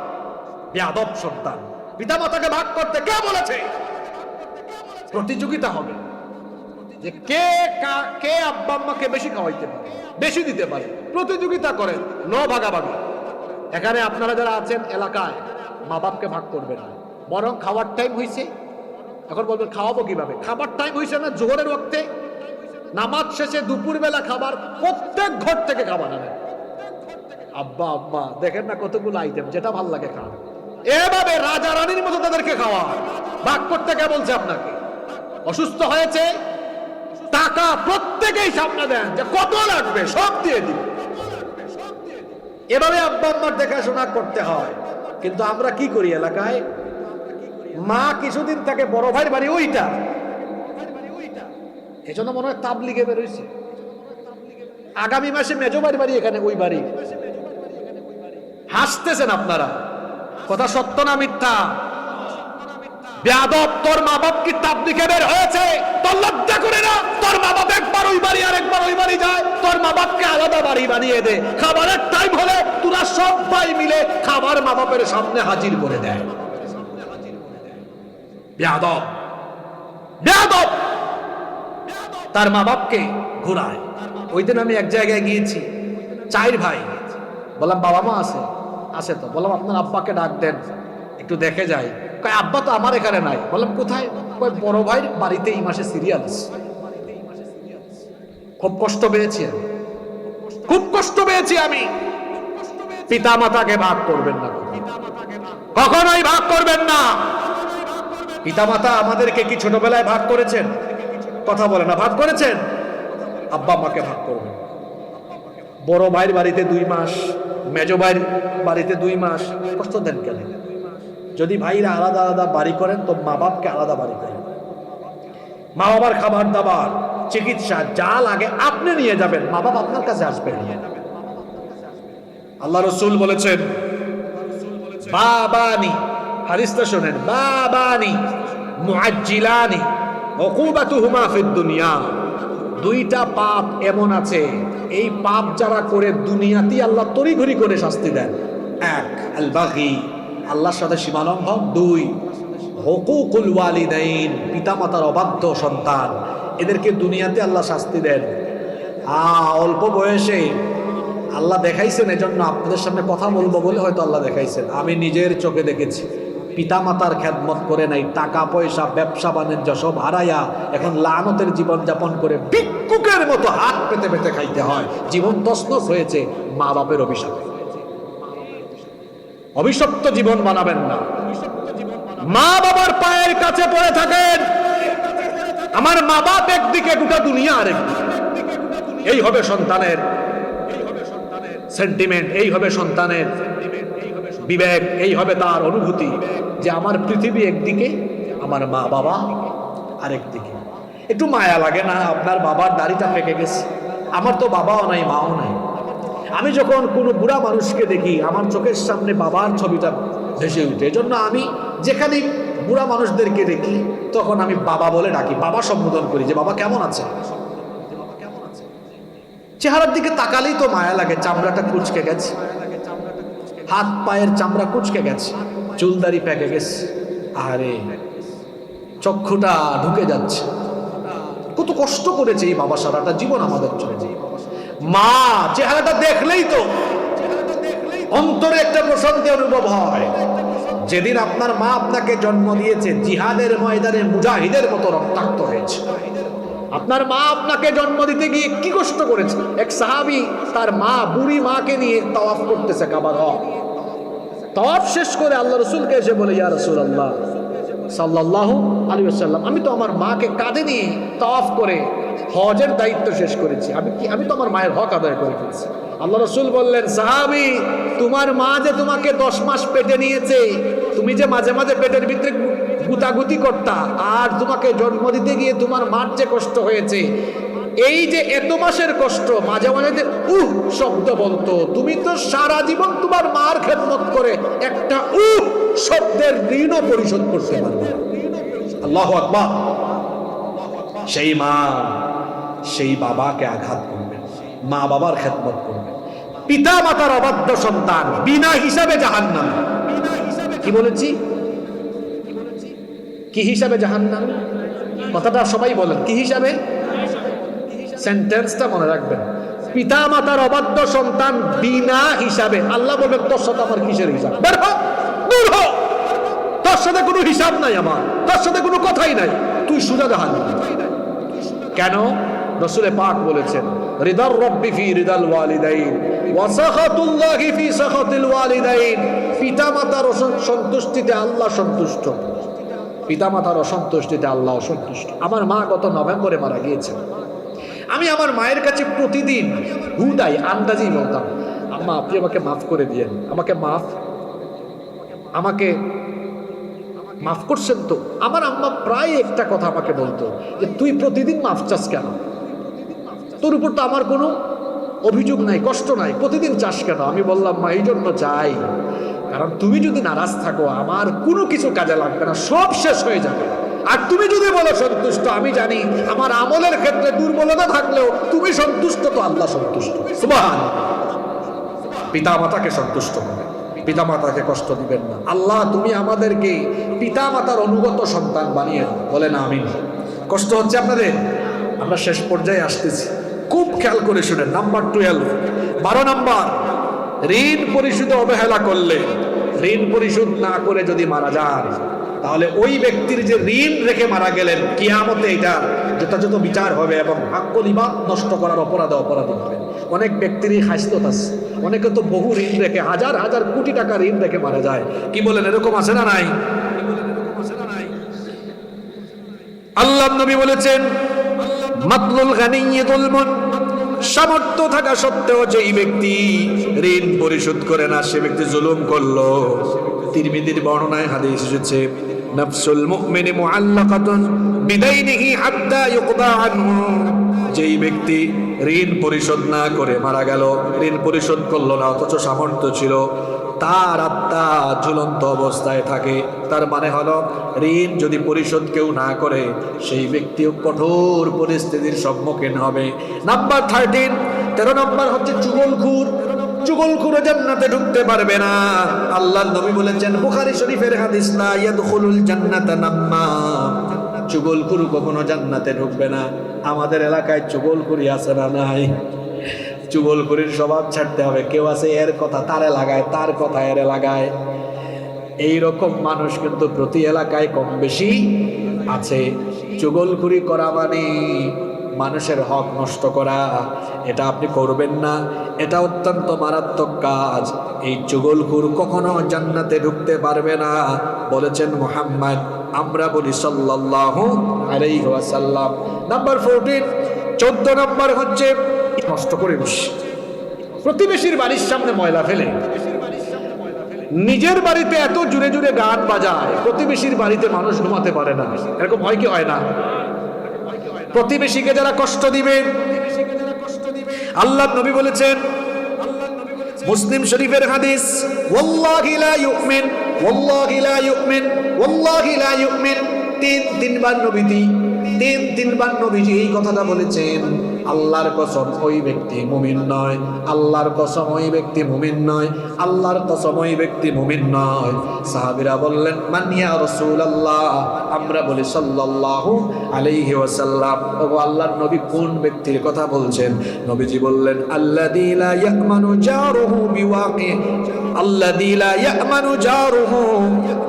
বেয়াদব সন্তান। পিতা মাতাকে ভাগ করতে কে বলেছে? প্রতিযোগিতা হবে যে কে আব্বা আম্মাকে বেশি খাওয়াইতে পারে, বেশি দিতে পারে, প্রতিযোগিতা করেন, নো ভাগাভাগি। এখানে আপনারা যারা আছেন এলাকায়, মা বাপকে ভাগ করবেন না, বরং খাওয়ার টাইম হয়েছে, এখন বলবেন খাওয়াবো কিভাবে? খাবার টাইম হয়েছে না জোহরের ওয়াক্তে, নামাজ শেষে দুপুরবেলা খাবার, প্রত্যেক ঘর থেকে খাবার আনেন। আব্বা আম্মা দেখেন না কতগুলো আইটেম, যেটা ভাল লাগে খান, এভাবে রাজা রানীর মতো তাদেরকে খাওয়া। ভাগ করতে কে বলছে আপনাকে? অসুস্থ হয়েছে, টাকা প্রত্যেকেই সামনে দেন, যে কত লাগবে সব দিয়ে দিন। এভাবে আব্বা আম্মার দেখাশোনা করতে হয়। কিন্তু আমরা কি করি এলাকায়, মা কিছুদিন থাকে বড় ভাইয়ের বাড়ি ওইটা, এজন্য মনে হয় তাবলিগে বেরোইছে, আগামী মাসে মেজো ভাইয়ের বাড়ি এখানে ওই বাড়ি। হাসতেছেন আপনারা, কথা সত্য না মিথ্যা? বেয়াদব, তোর মা বাপ কি তাবলিগে বের হয়েছে? তোর লজ্জা করে না? তোর মা বাপ একবার ওই বাড়ি আর একবার ওই বাড়ি যায়, তোর মা বাপকে আলাদা বাড়ি বানিয়ে দে, খাবারের টাইম হলে তোরা সবাই মিলে খাবার মা বাপের সামনে হাজির করে দেয়। বেয়াদব, বেয়াদব তার মা বাপকে ঘুরায়। ওই দিন আমি এক জায়গায় গিয়েছি, 4 ভাই, বললাম বাবা মা আছে? আছে তো। বললাম আপনার আব্বাকে ডাক দেন, একটু দেখে যাই। কয় আব্বা তো আমার এখানে নাই। বললাম কোথায়? কয় বড় ভাইয়ের বাড়িতে এই মাসে সিরিয়াল আছে। খুব কষ্ট পেয়েছি আমি, খুব কষ্ট পেয়েছি আমি। পিতা মাতাকে ভাগ করবেন না, কখনোই ভাগ করবেন না। পিতামাতা আমাদেরকে কি ছোটবেলায় ভাগ করেছেন? কথা বলে না, ভাগ করেছেন? আব্বা আম্মাকে ভাগ করবেন। বড় ভাইয়ের বাড়িতে 2 মাস, মেজো ভাইয়ের বাড়িতে 2 মাস, কষ্ট দেন কেন? যদি ভাইরা আলাদা আলাদা বাড়ি করেন তো মা বাপকে আলাদা বাড়ি করেন। মা বাবার খাবার দাবার, চিকিৎসা যা লাগে আপনি নিয়ে যাবেন, মা বাবা আপনার কাছে আসবেন। আল্লাহ রাসূল বলেছেন, বাবানি, হাদিসটা শুনেন, বাবানি মুআজ্জিলানি উকুবাতুহুমা ফিদ দুনিয়া, 2টা পাপ এমন আছে, এই পাপ যারা করে দুনিয়াতেই আল্লাহ তড়িঘড়ি করে শাস্তি দেন। 1 আল বাগি, আল্লাহর সাথে সীমালঙ্ঘন। 2 হুকুকুল ওয়ালিদাইন, পিতামাতার অবাধ্য সন্তান, এদেরকে দুনিয়াতে আল্লাহ শাস্তি দেন। অল্প বয়সে আল্লাহ দেখাইছেন, এজন্য আপনাদের সামনে কথা বলবো বলে হয়তো আল্লাহ দেখাইছেন। আমি নিজের চোখে দেখেছি, পিতামাতার খেদমত করে নাই, টাকা পয়সা ব্যবসা বাণিজ্য সব হারাইয়া এখন লানতের জীবন যাপন করে ভিক্ষুকের মতো হাত পেতে পেতে খাইতে হয়। জীবন তছনছ হয়েছে মা বাপের অভিশাপে। অভিশপ্ত জীবন বানাবেন না। মা বাবার পায়ের কাছে পড়ে থাকেন। আমার মা বাপ একদিকে, গোটা দুনিয়া আরেকদিকে। এই হবে সন্তানের সেন্টিমেন্ট, এই হবে সন্তানের বিবেক, এই হবে তার অনুভূতি যে আমার পৃথিবী একদিকে, আমার মা বাবা আরেকদিকে। একটু মায়া লাগে না? আপনার বাবার দাড়িটা পেকে গেছে, আমার তো বাবাও নাই মাও নাই। আমি যখন কোনো বুড়া মানুষকে দেখি আমার চোখের সামনে বাবার ছবিটা ভেসে উঠে। এজন্য আমি যেখানে বুড়া মানুষদেরকে দেখি তখন আমি বাবা বলে ডাকি, বাবা সম্বোধন করি, যে বাবা কেমন আছে। চেহারার দিকে তাকালেই তো মায়া লাগে। চামড়াটা কুচকে গেছে, হাত পায়ের চামড়া কুচকে গেছে, চুলদারি পেকে গেছে, আরে চক্ষুটা ঢুকে যাচ্ছে। কত কষ্ট করেছে এই বাবা সারাটা জীবন আমাদের জন্য। মা চেহারাটা দেখলেই তো অন্তরে একটা প্রশান্তি অনুভব হয়। যেদিন আপনার মা আপনাকে জন্ম দিয়েছে, জিহাদের ময়দানে মুজাহিদের মতো রক্তাক্ত হয়েছে। আপনার মা আপনাকে জন্ম দিতে গিয়ে কি কষ্ট করেছে। এক সাহাবী তার মা, বুড়ি মাকে নিয়ে তাওয়াফ করতেছে কাবা ঘর। তাওয়াফ শেষ করে আল্লাহ রাসূলকে এসে বলে, ইয়া রাসূলুল্লাহ সাল্লাল্লাহু আলাইহি ওয়াসাল্লাম, আমি তো আমার মাকে কাঁধে নিয়ে তাওয়াফ করে হজের দায়িত্ব শেষ করেছি, আমি তো আমার মায়ের হক আদায় করে ফেলেছি। আল্লাহ রাসূল বললেন, সাহাবী, তোমার মা যে তোমাকে 10 মাস পেটে নিয়েছে, তুমি যে মাঝে মাঝে পেটের ভিতরে গুতাগুতি করতা, আর তোমাকে জন্ম দিতে গিয়ে তোমার মার যে কষ্ট হয়েছে, এই যে এত মাসের কষ্ট, মাঝে মাঝে যে শব্দ বলতো, তুমি তো সারা জীবন তোমার মার খেদমত করে একটা শব্দের ঋণও পরিশোধ করতে পারবে। আল্লাহু আকবার। সেই মা, সেই বাবাকে আঘাত করবে, মা বাবার খেদমত করবে। পিতা মাতার অবাধ্য সন্তান বিনা হিসাবে জাহান্নাম। কি বলেছি? কি হিসাবে জাহান্নাম? কথাটা সবাই বলেন, কি হিসাবে? সেন্টেন্সটা মনে রাখবেন। পিতা মাতার অবাধ্য সন্তান বিনা হিসাবে। আল্লাহ বলবেন, তোর সাথে আমার কিসের হিসাব? বের হ, দূর হ, তোর সাথে কোনো হিসাব নাই, আমার তোর সাথে কোনো কথাই নাই, তুই সোজা জাহান্নাম। কেন? রাসূল পাক বলেছেন, রিদার রাব্বি ফি রিদাল ওয়ালিদাইন ওয়া সাখাতুল্লাহি ফি সাখাতিল ওয়ালিদাইন। পিতামাতার সন্তুষ্টিতে আল্লাহ সন্তুষ্ট, পিতামাতার অসন্তুষ্টিতে আল্লাহ অসন্তুষ্ট। আমার মা গত নভেম্বরে মারা গিয়েছেন। আমি আমার মায়ের কাছে প্রতিদিন হুদাই আন্দাজেই বলতাম, আম্মা আপনি আমাকে মাফ করে দিয়েন, আমাকে মাফ করছেন তো? আমার আম্মা প্রায় একটা কথা আমাকে বলতো, যে তুই প্রতিদিন মাফ চাস কেন? তোর উপর তো আমার কোনো অভিযোগ নাই, কষ্ট নাই, প্রতিদিন চাস কেন? আমি বললাম, মা এই জন্য চাই, কারণ তুমি যদি নারাজ থাকো আমার কোনো কিছু কাজে লাগবে না, সব শেষ হয়ে যাবে। আর তুমি যদি বলো সন্তুষ্ট, আমি জানি আমার আমলের ক্ষেত্রে দুর্বলতা থাকলেও তুমি সন্তুষ্ট, তো আল্লাহ সন্তুষ্ট। সুবহানাল্লাহ। পিতা মাতাকে সন্তুষ্ট করবেন, পিতা মাতাকে কষ্ট দিবেন না। আল্লাহ তুমি আমাদেরকে পিতা মাতার অনুগত সন্তান বানিয়ে দাও, বলেন আমিন। কষ্ট হচ্ছে আপনাদের? আমরা শেষ পর্যায়ে আসতেছি, খুব খেয়াল করে শুনেন। নাম্বার 12, 12 নাম্বার, ঋণ পরিশোধে অবহেলা করলে, ঋণ পরিশোধ না করে যদি মারা যান, তাহলে ওই ব্যক্তির যে ঋণ রেখে মারা গেলেন, কিয়ামতে এটা যথাযথ বিচার হবে এবং হাক্কুল ইবাদ নষ্ট করার অপরাধী হবে। অনেক ব্যক্তিরই হাসিয়ত আছে, অনেকে তো বহু ঋণ রেখে, হাজার হাজার কোটি টাকা ঋণ রেখে মারা যায়। কি বলেন, এরকম আছে না নাই? আল্লাহর নবী বলেছেন মাতলুল গানিয়্যি যুলমুন, সামর্থ্য থাকা সত্ত্বেও যেই ব্যক্তি ঋণ পরিশোধ করে না সে ব্যক্তি জুলুম করলো। তিরমিজির বর্ণনায় হাদিস এসেছে নাফসুল মুমিনি মুআল্লাকাতুন বিদাইনিহি হাত্তা ইউকদা আনহু, যেই ব্যক্তি ঋণ পরিশোধ না করে মারা গেল, ঋণ পরিশোধ করলো না অথচ সামর্থ্য ছিল, তার আত্মা ঝুলন্ত অবস্থায় থাকে। তার মানে হলো ঋণ যদি পরিশোধ কেউ না করে সেই ব্যক্তিও কঠোর পরিস্থিতির সম্মুখীন হবে। নাম্বার 13 নম্বর হচ্ছে চুগলখুর। চুগলখুর জান্নাতে ঢুকতে পারবে না। আল্লাহর নবী বলেছেন বুখারী শরীফের হাদিস, লা ইয়াদখুলুল জান্নাতা নাম্মাম, চুগলখুর কখনো জান্নাতে ঢুকবে না। আমাদের এলাকায় চুগলখুরি আছে না নাই? চুগলখুরির স্বভাব ছাড়তে হবে। কেউ আছে এর কথা তারে লাগায়, তার কথা এর লাগায়। এইরকম মানুষ কিন্তু প্রতি এলাকায় কম বেশি আছে। চুগলখুরি করা মানে মানুষের হক নষ্ট করা। এটা আপনি করবেন না, এটা অত্যন্ত মারাত্মক কাজ। এই চুগলখুর কখনো জান্নাতে ঢুকতে পারবে না বলেছেন মুহাম্মদ, আমরা বলি সাল্লাল্লাহু আলাইহি ওয়াসাল্লাম। নাম্বার 14 নম্বর হচ্ছে নষ্ট করে বসে প্রতিবেশীর বাড়ির সামনে ময়লা ফেলে। নিজের বাড়িতে এত জুড়ে জুড়ে গান বাজায়, প্রতিবেশীর বাড়িতে মানুষ ঘুমাতে পারে না। এরকম হয় কি হয় না? প্রতিবেশীকে যারা কষ্ট দিবে, আল্লাহর নবী বলেছেন মুসলিম শরীফের হাদিস, ওয়াল্লাহি লা ইউমিন, ওয়াল্লাহি লা ইউমিন, ওয়াল্লাহি লা ইউমিন, তিনবার নবীজি এই কথাটা বলেছেন। আল্লাহর কসম ওই ব্যক্তি মুমিন নয়, আল্লাহর কসম ওই ব্যক্তি মুমিন নয়, আল্লাহর কসম ওই ব্যক্তি মুমিন নয়। সাহাবীরা বললেন মান ইয়া রাসূলুল্লাহ, আমরা বলি সাল্লাল্লাহু আলাইহি ওয়াসাল্লাম, ওগো আল্লাহর নবী কোন ব্যক্তির কথা বলছেন? নবীজি বললেন আল্লাযী লা ইয়ামানু জারুহু বিওয়াকি, আল্লাযী লা ইয়ামানু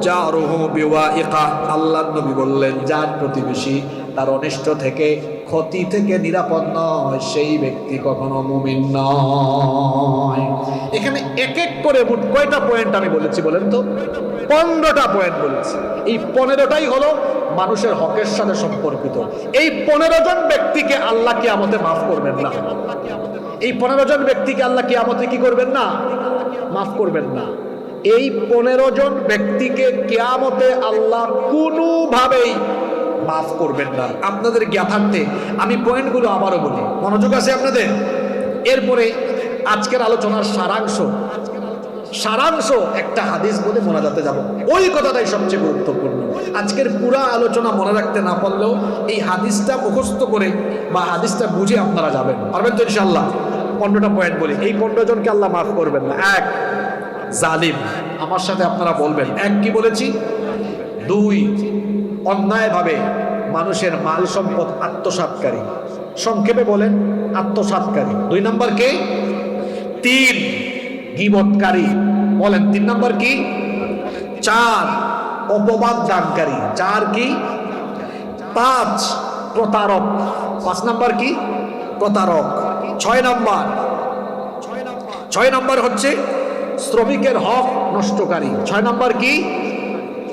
জারুহু বিওয়াইকা। আল্লাহর নবী বললেন যার প্রতিবেশী তার অনিষ্ট থেকে, ক্ষতি থেকে নিরাপদ নয়, সেই ব্যক্তি কখনো মুমিন নয়। এখানে এক এক করে মোট কয়টা পয়েন্ট আমি বলেছি বলেন তো? 15টা পয়েন্ট বলেছি। এই 15টাই হলো মানুষের হকের সাথে সম্পর্কিত। এই 15 জন ব্যক্তিকে আল্লাহ কিয়ামতে মাফ করবেন না। এই 15 জন ব্যক্তিকে আল্লাহ কিয়ামতে কি করবেন না? মাফ করবেন না। এই 15 জন ব্যক্তিকে কিয়ামতে আল্লাহ কোনোভাবেই মাফ করবেন না। আপনাদের জ্ঞাতার্থে আমি পয়েন্টগুলো আবারও বলি, মনোযোগ আছে আপনাদের? এরপরে আজকের আলোচনার সারাংশ একটা হাদিস বলে মোনাজাতে যাব। ওই কথাটাই সবচেয়ে গুরুত্বপূর্ণ। আজকের পুরা আলোচনা মনে রাখতে না পারলেও এই হাদিসটা মুখস্থ করে বা হাদিসটা বুঝে আপনারা যাবেন, পারবেন তো ইনশাআল্লাহ? 15টা পয়েন্ট বলি। এই 15 জনকে আল্লাহ মাফ করবেন না। 1, জালিম। আমার সাথে আপনারা বলবেন 1 কি বলেছি? 2, অন্যায়ভাবে মানুষের মাল সম্পদ আত্মসাৎকারী। সংক্ষেপে বলেন আত্মসাৎকারী। 2 নম্বর কে? 3, গীবতকারী। বলেন 3 নম্বর কি? 4, অপবাদ দানকারী। 4 কি? 5, প্রতারক। 5 নম্বর কি? প্রতারক। 6 নম্বর হচ্ছে শ্রমিকের হক নষ্টকারী। 6 নম্বর কি?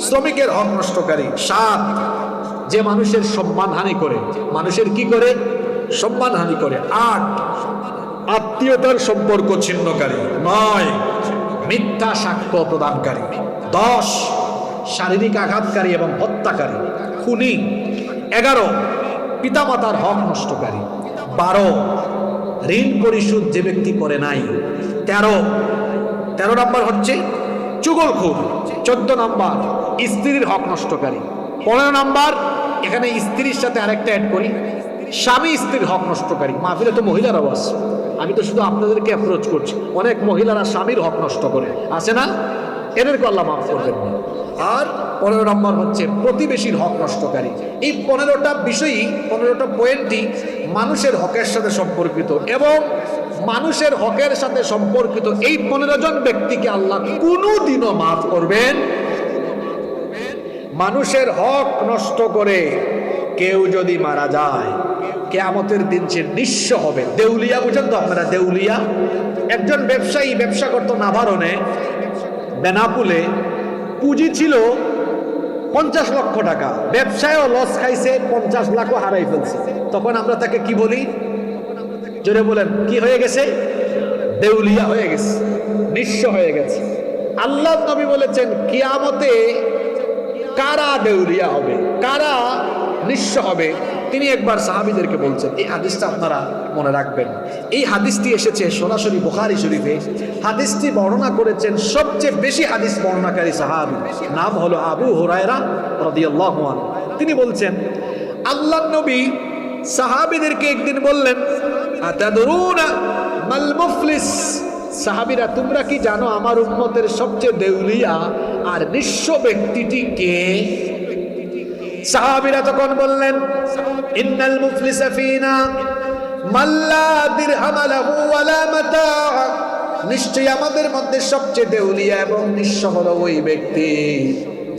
শ্রমিকের হক নষ্টকারী। 7, যে মানুষের সম্মানহানি করে। মানুষের কি করে? সম্মানহানি করে। 8, আত্মীয়তার সম্পর্ক ছিন্নকারী। 9, মিথ্যা সাক্ষ্য প্রদানকারী। 10, শারীরিক আঘাতকারী এবং হত্যাকারী, খুনি। 11, পিতামাতার হক নষ্টকারী। 12, ঋণ পরিশোধ যে ব্যক্তি করে নাই। 13 নম্বর হচ্ছে চুগলখোর। 14 নম্বর স্ত্রীর হক নষ্টকারী। 15 নম্বর, এখানে স্ত্রীর সাথে আরেকটা অ্যাড করি, স্বামী স্ত্রীর হক নষ্টকারী। মাহফিলে তো মহিলারাও আছে, আমি তো শুধু আপনাদেরকে অ্যাপ্রোচ করছি। অনেক মহিলারা স্বামীর হক নষ্ট করে, আছে না? এদেরকে আল্লাহ মাফ করবেন না। আর 15 নম্বর হচ্ছে প্রতিবেশীর হক নষ্টকারী। এই 15টা বিষয়ই, 15টা পয়েন্টই মানুষের হকের সাথে সম্পর্কিত, এবং মানুষের হকের সাথে সম্পর্কিত এই 15 জন ব্যক্তিকে আল্লাহ কোনোদিনও মাফ করবেন। মানুষের হক নষ্ট করে কেউ যদি মারা যায়, কিয়ামতের দিন সে নিঃস্ব হবে। দেউলিয়া বুঝেন তো আপনারা? দেউলিয়া একজন ব্যবসায়ী, ব্যবসা করতো নাভারণে, বেনাপুলে। পুঁজি ছিল 50 লক্ষ টাকা, ব্যবসায়ও লস খাইছে, 50 লাখও হারাই ফেলছে, তখন আমরা তাকে কি বলি? জোরে বলেন, কি হয়ে গেছে? দেউলিয়া হয়ে গেছে, নিঃস্ব হয়ে গেছে। আল্লাহ নবী বলেছেন কিয়ামতে কারা দেউলিয়া হবে, কারা নিঃস্ব হবে, তিনি একবার সাহাবীদেরকে বলছেন। এই হাদিসটা আপনারা মনে রাখবেন। এই হাদিসটি এসেছে সরাসরি বুখারী শরীফে। হাদিসটি বর্ণনা করেছেন সবচেয়ে বেশি হাদিস বর্ণনাকারী সাহাবী, নাম হলো আবু হুরায়রা রাদিয়াল্লাহু আনহু। তিনি বলছেন আল্লাহর নবী সাহাবীদেরকে একদিন বললেন, আতাদরুনা মাল মুফলিস, সাহাবীরা তোমরা কি জানো আমার উম্মতের সবচেয়ে দেউলিয়া আর নিঃস্ব ব্যক্তিটি কে? সাহাবীরা তখন বললেন, ইন্নাল মুফলিসা ফিনা মাল্লা দিরহাম লাহু ওয়ালা মাতা, নিশ্চয়ই আমাদের মধ্যে সবচেয়ে দেউলিয়া এবং নিঃস্ব হলো ওই ব্যক্তি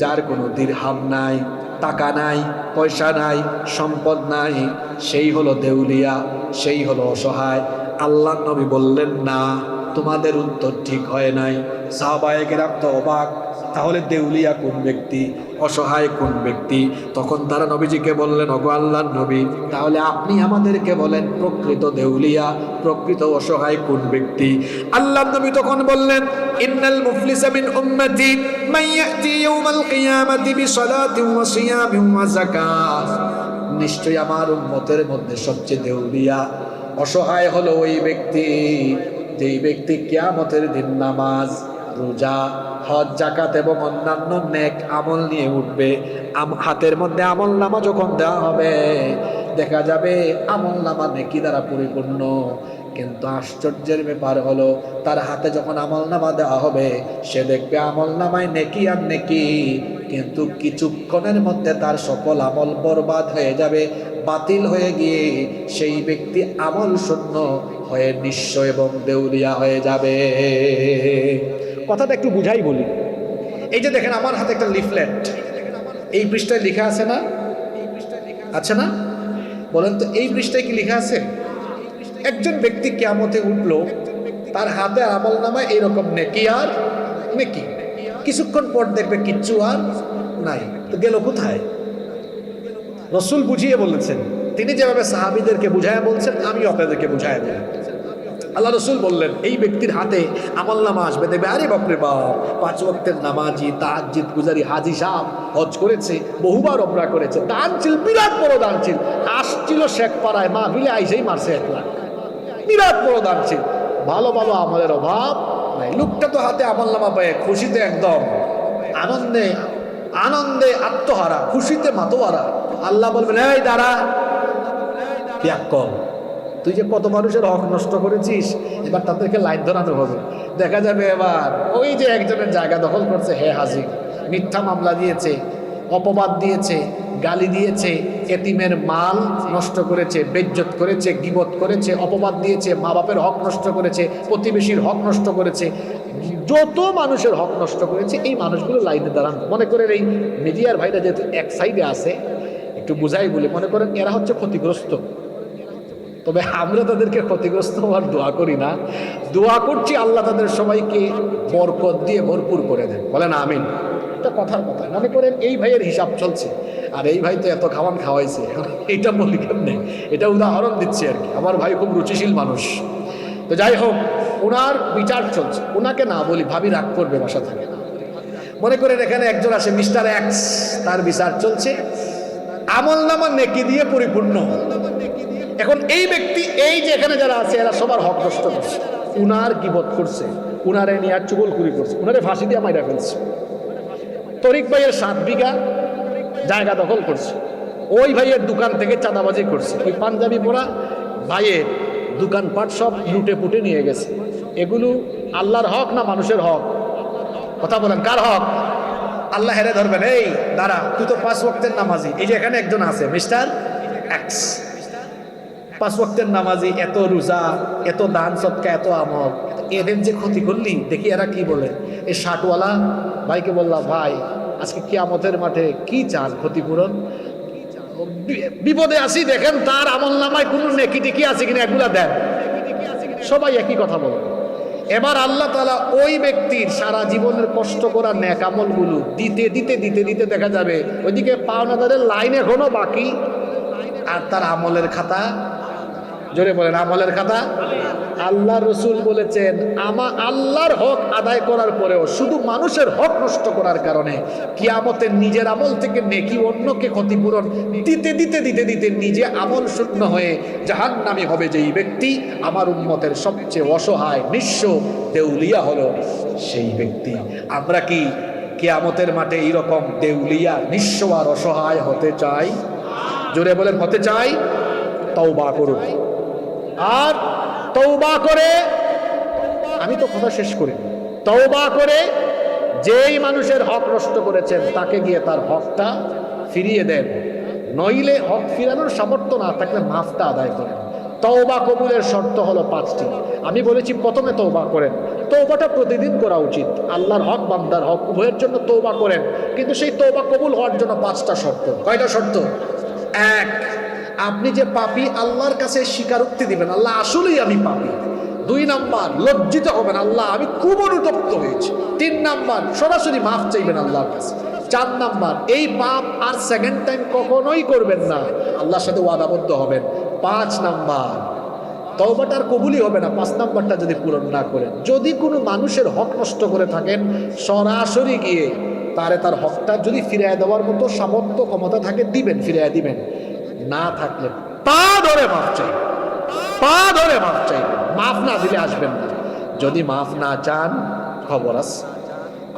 যার কোনো দিরহাম নাই, টাকা নাই, পয়সা নাই, সম্পদ নাই, সেই হলো দেউলিয়া, সেই হলো অসহায়। আল্লাহ নবী বললেন, না, তোমাদের উত্তর ঠিক হয় নাই। সাহাবায়ে কেরাম তো অবাক, তাহলে দেউলিয়া কোন ব্যক্তি, অসহায় কোন ব্যক্তি? তখন তারা নবীজিকে বললেন, ওগো আল্লাহর নবী, তাহলে আপনি আমাদেরকে বলেন প্রকৃত দেউলিয়া, প্রকৃত অসহায় কোন ব্যক্তি? আল্লাহর নবী তখন বললেন, ইন্নাল মুফলিসা মিন উম্মতি মান ইয়াতি ইয়াউমাল কিয়ামাতি বিসালাতিন ওয়া সিয়ামিন ওয়া যাকাত, নিশ্চয়ই আমার উম্মতের মধ্যে সবচেয়ে দেউলিয়া, অসহায় হলো ওই ব্যক্তি যেই ব্যক্তি কিয়ামতের দিন নামাজ, রোজা, হজ, যাকাত এবং অন্যান্য নেক আমল নিয়ে উঠবে। হাতের মধ্যে আমল নামা যখন দেওয়া হবে, দেখা যাবে আমল নামা নেকি দ্বারা পরিপূর্ণ। কিন্তু আশ্চর্যের ব্যাপার হলো, তার হাতে যখন আমল নামা দেওয়া হবে, সে দেখবে আমল নামায় নেকি আর নেকি, কিন্তু কিছুক্ষণের মধ্যে তার সকল আমল বরবাদ হয়ে যাবে, বাতিল হয়ে গিয়ে সেই ব্যক্তি আমল শূন্য হয়ে নিঃস্ব এবং দেউলিয়া হয়ে যাবে। কথাটা একটু বুঝাই বলি। এই যে দেখেন আমার হাতে একটা লিফলেট, এই পৃষ্ঠায় লেখা আছে না? আছে না? বলেন তো, এই পৃষ্ঠায় কি লেখা আছে? একজন ব্যক্তি কিয়ামতে উঠলো, তার হাতে আমল নামায় এইরকম নেকি আর নেকি, কিছুক্ষণ পর দেখবে কিচ্ছু আর নাই, তো গেল কোথায়? রাসূল বুঝিয়ে বলেছেন, তিনি যেভাবে সাহাবীদেরকে বুঝায় বলছেন, আমি আপনাদেরকে বুঝায় বলি। আল্লাহ রসুল বললেন, এই ব্যক্তির হাতে আমল নামা আসবে, দেখবে আরে বাপরে বাপ, 5 ওয়াক্তের নামাজি, তাহাজ্জুদ গুজারি, হাজি সাহেব, হজ করেছে, বহুবার উমরা করেছে, দান ছিল, বিরাট বড় দান ছিল, আসছিল শেখপাড়ায়, মাহফিলে আইসেই মারছে 1 লাখ, বিরাট বড় দান ছিল, ভালো ভালো আমলের অভাব নাই। লোকটা তো হাতে আমল নামা পায়, খুশিতে একদম আনন্দে আনন্দে আত্মহারা, খুশিতে মাতোয়ারা। আল্লাহ বলবেন, এই দাঁড়া, ত্যাগ কর, তুই যে কত মানুষের হক নষ্ট করেছিস, এবার তাদেরকে লাইন ধরানো হবে। দেখা যাবে এবার ওই যে একজনের জায়গা দখল করছে, হে হাজির, মিথ্যা মামলা দিয়েছে, অপবাদ দিয়েছে, গালি দিয়েছে, এতিমের মাল নষ্ট করেছে, বেজ্জত করেছে, গীবত করেছে, অপবাদ দিয়েছে, মা বাপের হক নষ্ট করেছে, প্রতিবেশীর হক নষ্ট করেছে, যত মানুষের হক নষ্ট করেছে, এই মানুষগুলো লাইনে দাঁড়ান। মনে করেন এই মিডিয়ার ভাইরা যেহেতু এক সাইডে আছে, একটু বুঝাই বলে, মনে করেন এরা হচ্ছে ক্ষতিগ্রস্ত, তবে আমরা তাদেরকে ক্ষতিগ্রস্ত হওয়ার দোয়া করি না, দোয়া করছি আল্লাহ তাদের সবাইকে বরকত দিয়ে ভরপুর করে দেন, বলেন আমিন। এটা কথার কথা। মনে করেন এই ভাইয়ের হিসাব চলছে, আর এই ভাই তো এত খাওয়ান খাওয়াইছে, এইটা বলি কেমনে, এটা উদাহরণ দিচ্ছে আর কি। আমার ভাই খুব রুচিশীল মানুষ, তো যাই হোক, ওনার বিচার চলছে, ওনাকে না বলি, ভাবি রাগ করবে বাসা থেকে। মনে করেন এখানে একজন আসে, মিস্টার এক্স, তার বিচার চলছে, আমল নামা নেকি দিয়ে পরিপূর্ণ। এখন এই ব্যক্তি, এই যে এখানে যারা আছে, এরা সবার হক নষ্ট করছে, উনার গীবত করছে, উনারে নিয়ে চুগলখুরি করছে, উনারে ফাঁসি দিয়ে মাইরা ফেলছে। তরিক ভাইয়ের 7 বিঘা জায়গা দখল করছে, ওই ভাইয়ের দোকান থেকে চাঁদাবাজি করছে, ওই পাঞ্জাবি পরা ভাইয়ের দোকানপাট সব লুটে পুটে নিয়ে গেছে। এগুলো আল্লাহর হক না মানুষের হক? কথা বলেন, কার হক? আল্লাহ হেরে ধরবেন, এই দাঁড়া, তুই তো 5 ওয়াক্তের নামাজি, এই যে এখানে একজন আছে মিস্টার এক্স, 5 ওয়াক্তের নামাজি, এত রোজা, এত দান সদকা, এত আমল, এদের যে ক্ষতি করলি, দেখি এরা কি বলে। এই 60ওয়ালা ভাইকে বললাম, ভাই আজকে কিয়ামতের মাঠে কি চান ক্ষতিপূরণ? বিপদে আসি, দেখেন তার আমল নামায় কোনো নেকি টেকি আছে কিনা, এগুলা দেন। সবাই একই কথা বলে। এবার আল্লাহ তাআলা ওই ব্যক্তির সারা জীবনের কষ্ট করা নেক আমলগুলো দিতে দিতে দিতে দিতে দেখা যাবে ওইদিকে পাওনাদারের লাইন এখনো বাকি, আর তার আমলের খাতা, জোরে বলেন আমলের খাতা। আল্লাহ রসুল বলেছেন আল্লাহর হক আদায় করার পরেও শুধু মানুষের হক নষ্ট করার কারণে কিয়ামতে নিজের আমল থেকে নেকি অন্যকে ক্ষতিপূরণ দিতে দিতে দিতে দিতে নিজে আমল শূন্য হয়ে জাহান্নামী হবে যেই ব্যক্তি, আমার উম্মতের সবচেয়ে অসহায় নিঃস্ব দেউলিয়া হলো সেই ব্যক্তি। আমরা কি কিয়ামতের মাঠে এইরকম দেউলিয়া নিঃস্ব আর অসহায় হতে চাই? জোরে বলেন হতে চাই? তওবা করুন। আর তওবা করে, আমি তো কথা শেষ করি, তওবা করে যেই মানুষের হক নষ্ট করেছেন তাকে গিয়ে তার হকটা ফিরিয়ে দেন, নইলে হক ফিরানোর সামর্থ্য না থাকলে মাফটা আদায় করেন। তওবা কবুলের শর্ত হলো 5টি। আমি বলেছি প্রথমে তওবা করেন, তওবাটা প্রতিদিন করা উচিত। আল্লাহর হক বান্দার হক উভয়ের জন্য তওবা করেন, কিন্তু সেই তওবা কবুল হওয়ার জন্য 5টা শর্ত। কয়টা শর্ত? 1, আপনি যে পাপী আল্লাহর কাছে স্বীকারোক্তি দিবেন, আল্লাহ আসলেই আমি পাপী। 2 নাম্বার, লজ্জিত হবেন, আল্লাহ আমি খুব অনুতপ্ত হয়েছি। 3 নাম্বার, সরাসরি মাফ চাইবেন আল্লাহর কাছে। 4 নাম্বার, এই পাপ আর সেকেন্ড টাইম কখনোই করবেন না, আল্লাহর সাথে ওয়াদাবদ্ধ হবেন। 5 নাম্বার, তওবাটার কবুলই হবে না 5 নাম্বারটা যদি পূরণ না করেন। যদি কোনো মানুষের হক নষ্ট করে থাকেন, সরাসরি গিয়ে তার হকটা যদি ফিরিয়ে দেওয়ার মতো সামর্থ্য ক্ষমতা থাকে দিবেন, ফিরিয়ে দিবেন। না থাকলে পা ধরে মাফ চাই, পা ধরে মাফ চাই। মাফ না দিলে আসবেন না। যদি মাফ না চান,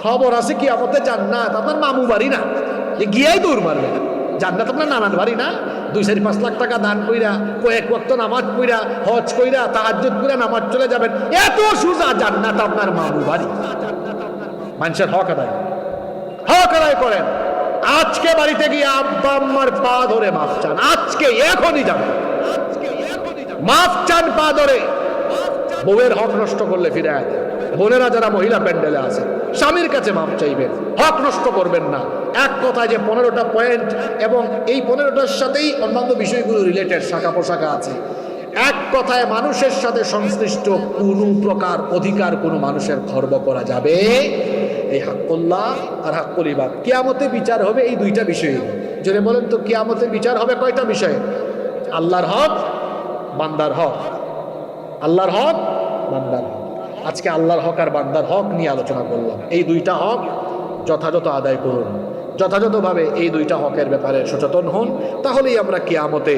খবর আছে কিয়ামতে জান্নাত আপনার মামু বাড়ি না, গিয়াই দৌড় মারবেন। জান্নাত আপনার নানান বাড়ি না। 2-5 লাখ টাকা দান কইরা, কয়েক ওয়াক্ত নামাজ পড়া, হজ কইরা, তাহাজ্জুদ কইরা নামাজ চলে যাবেন, এত সোজা। জান্নাত আপনার মামু বাড়ি। মানুষের হক আদায় করেন। আজকে বাড়িতে গিয়ে আব্বা আম্মার পা ধরে মাফ চান, আজকে এখনই যাবেন, মাফ চান পা ধরে। বউয়ের হক নষ্ট করলে ফিরে আয়। বোনেরা যারা মহিলা প্যান্ডেলে আছে, স্বামীর কাছে মাফ চাইবেন, হক নষ্ট করবেন না। এক কথায় যে 15টা পয়েন্ট, এবং এই 15টার সাথেই অন্যান্য বিষয়গুলো রিলেটেড, শাখা পোশাখা আছে। এক কথায় মানুষের সাথে সংশ্লিষ্ট কোনো প্রকার অধিকার কোনো মানুষের খর্ব করা যাবে। এই হাক্কুল্লাহ আর হাক্কুল ইবাদ। কিয়ামতে বিচার হবে এই 2টা বিষয়ে। জোরে বলেন তো, কিয়ামতে বিচার হবে কয়টা বিষয়ে? আল্লাহর হক, বান্দার হক। আল্লাহর হক, বান্দার হক। আজকে আল্লাহর হক আর বান্দার হক নিয়ে আলোচনা করলাম। এই 2টা হক যথাযথ আদায় করুন, যথাযথভাবে এই 2টা হকের ব্যাপারে সচেতন হন, তাহলেই আমরা কিয়ামতে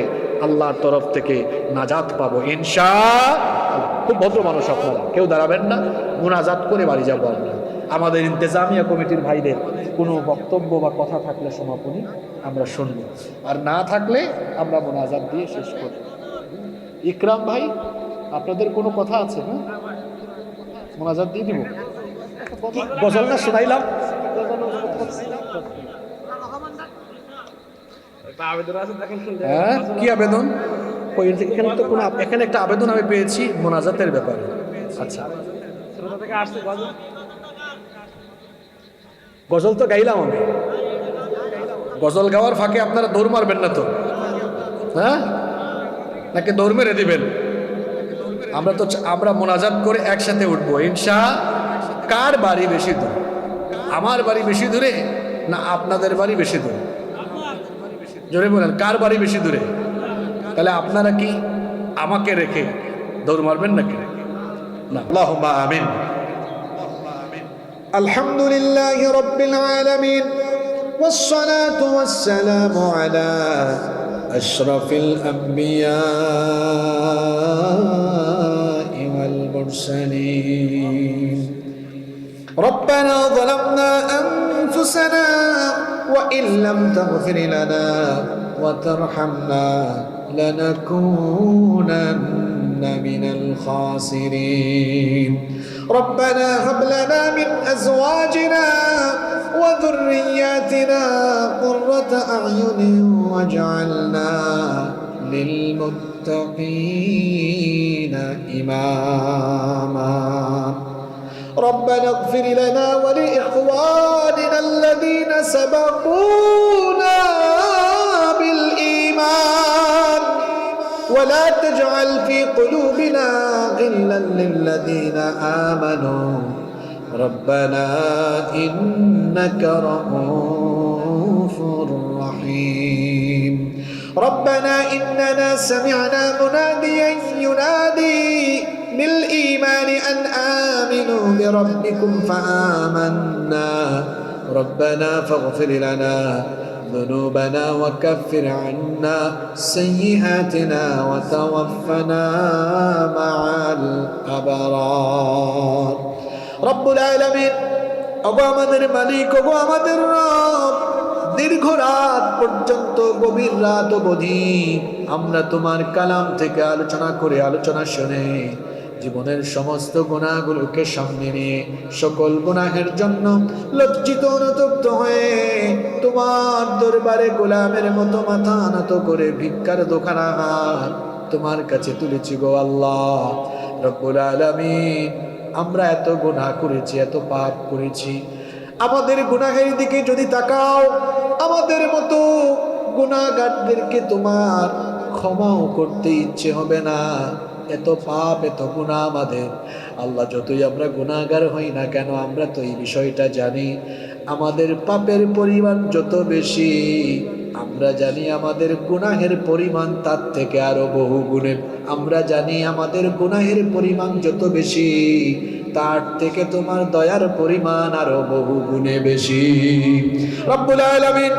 আল্লাহর তরফ থেকে নাজাত পাবো ইনশাআল্লাহ। খুব ভদ্র মানুষ আপনারা, কেউ দাঁড়াবেন না, মুনাজাত করে বাড়ি যাবো আমরা। আমাদের ইন্তেজামিয়া কমিটির ভাইদের কোনো বক্তব্য বা কথা থাকলে সমাপনী আমরা শুনবো, আর না থাকলে আমরা মুনাজাত দিয়ে শেষ করব। ইকরাম ভাই, আপনাদের কোনো কথা আছে? না, মুনাজাত দিয়ে দিব। গজল না শোনাইলাম? হ্যাঁ, কি আবেদন? এখানে তো কোনো, এখানে একটা আবেদন আমি পেয়েছি মোনাজাতের ব্যাপারে। আচ্ছা, গজল তো গাইলাম আমি। গজল গাওয়ার ফাঁকে আপনারা দৌড় মারবেন না তো? হ্যাঁ, নাকি দৌড় মেরে দিবেন? আমরা মোনাজাত করে একসাথে উঠবো ইনশাআল্লাহ। কার বাড়ি বেশি দূর? আমার বাড়ি বেশি দূরে না আপনাদের বাড়ি বেশি দূরে? জোরে বলেন, কার বাড়ি বেশি দূরে? তাহলে আপনারা কি আমাকে রেখে দৌড় মারবেন নাকি? না। আল্লাহুম্মা আমিন। আলহামদুলিল্লাহি রাব্বিল আলামিন والصلاة والسلام على أشرف الأنبياء والمرسلين. ربنا ظلمنا أنفسنا وإن لم تغفر لنا وترحمنا لنكونن من الخاسرين. ربنا هب لنا من أزواجنا وذرياتنا قرة أعين واجعلنا للمتقين إماما. ربنا اغفر لنا ولإخواننا الذين سبقونا بالإيمان ولا تجعل في قلوبنا غلا للذين آمنوا ربنا إنك رؤوف رحيم ربنا إننا سمعنا مناديا ينادي للإيمان أن آمنوا بربكم فآمنا ربنا فاغفر لنا ذنوبنا وكفر عنا سيئاتنا وتوفنا مع الأبرار رب العالمين ওগো আমাদের মালিক ওগো আমাদের রব দীর্ঘ রাত পর্যন্ত গভীর রাত অবধি আমরা তোমার কালাম থেকে আলোচনা করে আলোচনা শুনে জীবনের সমস্ত গুনাহগুলোকে সামনে নিয়ে সকল গুনাহের জন্য লজ্জিত অনুতপ্ত হয়ে তোমার দরবারে গোলামের মতো মাথা নত করে ভিক্ষার দোকানা হাত তোমার কাছে তুলেছি গো আল্লাহ রব্বুল আলামিন আমরা এত গুনাহ করেছি এত পাপ করেছি আমাদের গুনাহের দিকে যদি তাকাও আমাদের মতো গুনাহগারদেরকে তোমার ক্ষমাও করতে ইচ্ছে হবে না এত পাপ এত গুনাহ আমাদের আল্লাহ যতই আমরা গুনাহগার হই না কেন আমরা তো এই বিষয়টা জানি আমাদের পাপের পরিমাণ যত বেশি আমরা জানি আমাদের গুনাহের পরিমাণ তার থেকে আরো বহু গুণে আমরা জানি আমাদের গুনাহের পরিমাণ যত বেশি তার থেকে তোমার দয়ার পরিমাণ আরো বহু গুণে বেশি রব্বুল আলামিন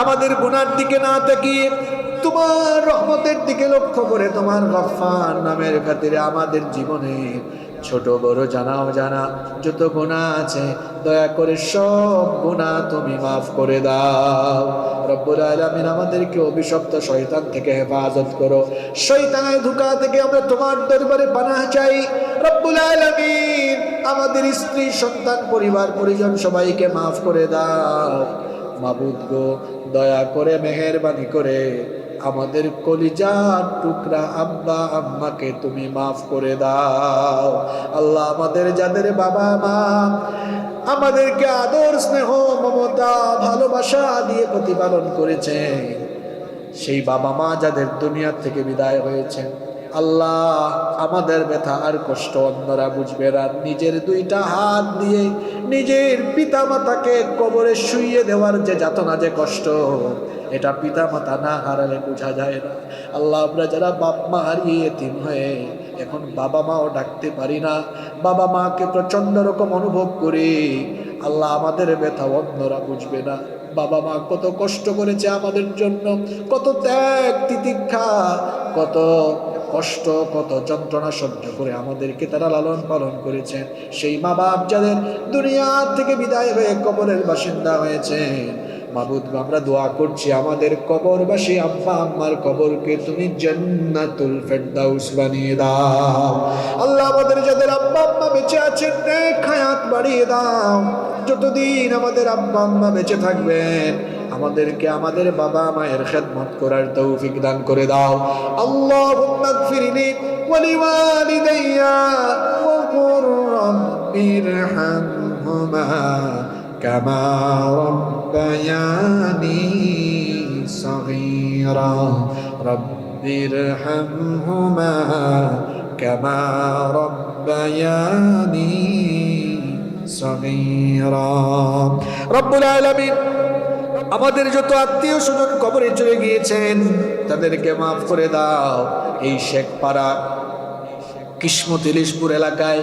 আমাদের গুনার দিকে না তাকিয়ে তোমার রহমতের দিকে লক্ষ্য করে তোমার গফফার নামের খাতিরে আমাদের জীবনে ছোট বড় জানা অজানা যত গুনাহ আছে দয়া করে সব গুনাহ তুমি মাফ করে দাও রব্বুল আলামিন আমাদেরকে অভিশপ্ত শয়তান থেকে হেফাজত করো শয়তানের ধোঁকা থেকে আমরা তোমার দরবারে পানাহ চাই রব্বুল আলামিন আমাদের স্ত্রী সন্তান পরিবার পরিজন সবাইকে মাফ করে দাও মাবুদ গো দয়া করে মেহেরবানি করে আমাদের কলিজার টুকরা আব্বা আম্মাকে তুমি মাফ করে দাও আল্লাহ আমাদের যাদের বাবা মা আমাদেরকে আদর স্নেহ মমতা ভালোবাসা দিয়ে প্রতিপালন করেছে সেই বাবা মা যাদের দুনিয়া থেকে বিদায় হয়েছে আল্লাহ আমাদের ব্যথা আর কষ্ট অন্যরা বুঝবে না নিজের দুইটা হাত দিয়ে নিজের পিতা মাতাকে কবরে শুইয়ে দেওয়ার যে যাতনা যে কষ্ট এটা পিতা মাতা না হারালে বোঝা যায় না আল্লাহ আমরা যারা বাপ মা হারিয়ে এতিম হয়ে এখন বাবা মাও ডাকতে পারি না বাবা মাকে প্রচন্ড রকম অনুভব করি আল্লাহ আমাদের ব্যথা অন্যরা বুঝবে না বাবা মা কত কষ্ট করেছে আমাদের জন্য কত ত্যাগ তিতিক্ষা কত কষ্ট কত যন্ত্রণা সহ্য করে আমাদেরকে তারা লালন পালন করেছেন সেই মা বাপ যাদের দুনিয়া থেকে বিদায় হয়ে কবরের বাসিন্দা হয়েছে মাবুদ আমরা দোয়া করছি আমাদের কবরবাসী আব্বা আম্মার কবরকে তুমি জান্নাতুল ফেরদাউস বানিয়ে দাও আল্লাহ আমাদের যাদের আব্বা আম্মা বেঁচে আছেন নেক হায়াত বাড়িয়ে দাও যতদিন আমাদের আব্বা আম্মা বেঁচে থাকবেন আমাদেরকে আমাদের বাবা মায়ের খেদমত করার তৌফিক দান করে দাও আল্লাহুম্মা গফিরলি ওয়া লিওয়ালিদাইয়া ওয়া কুর রাব্বিরহামহুমা কামা রাব্বায়ানি সগীরা রাব্বিরহামহুমা কামা রাব্বায়ানি সগীরা রব্বুল আলামিন আমাদের যত আত্মীয় স্বজন কবরে চলে গিয়েছেন তাদেরকে মাফ করে দাও এই শেখপাড়া কিসমত ইলিশপুর এলাকায়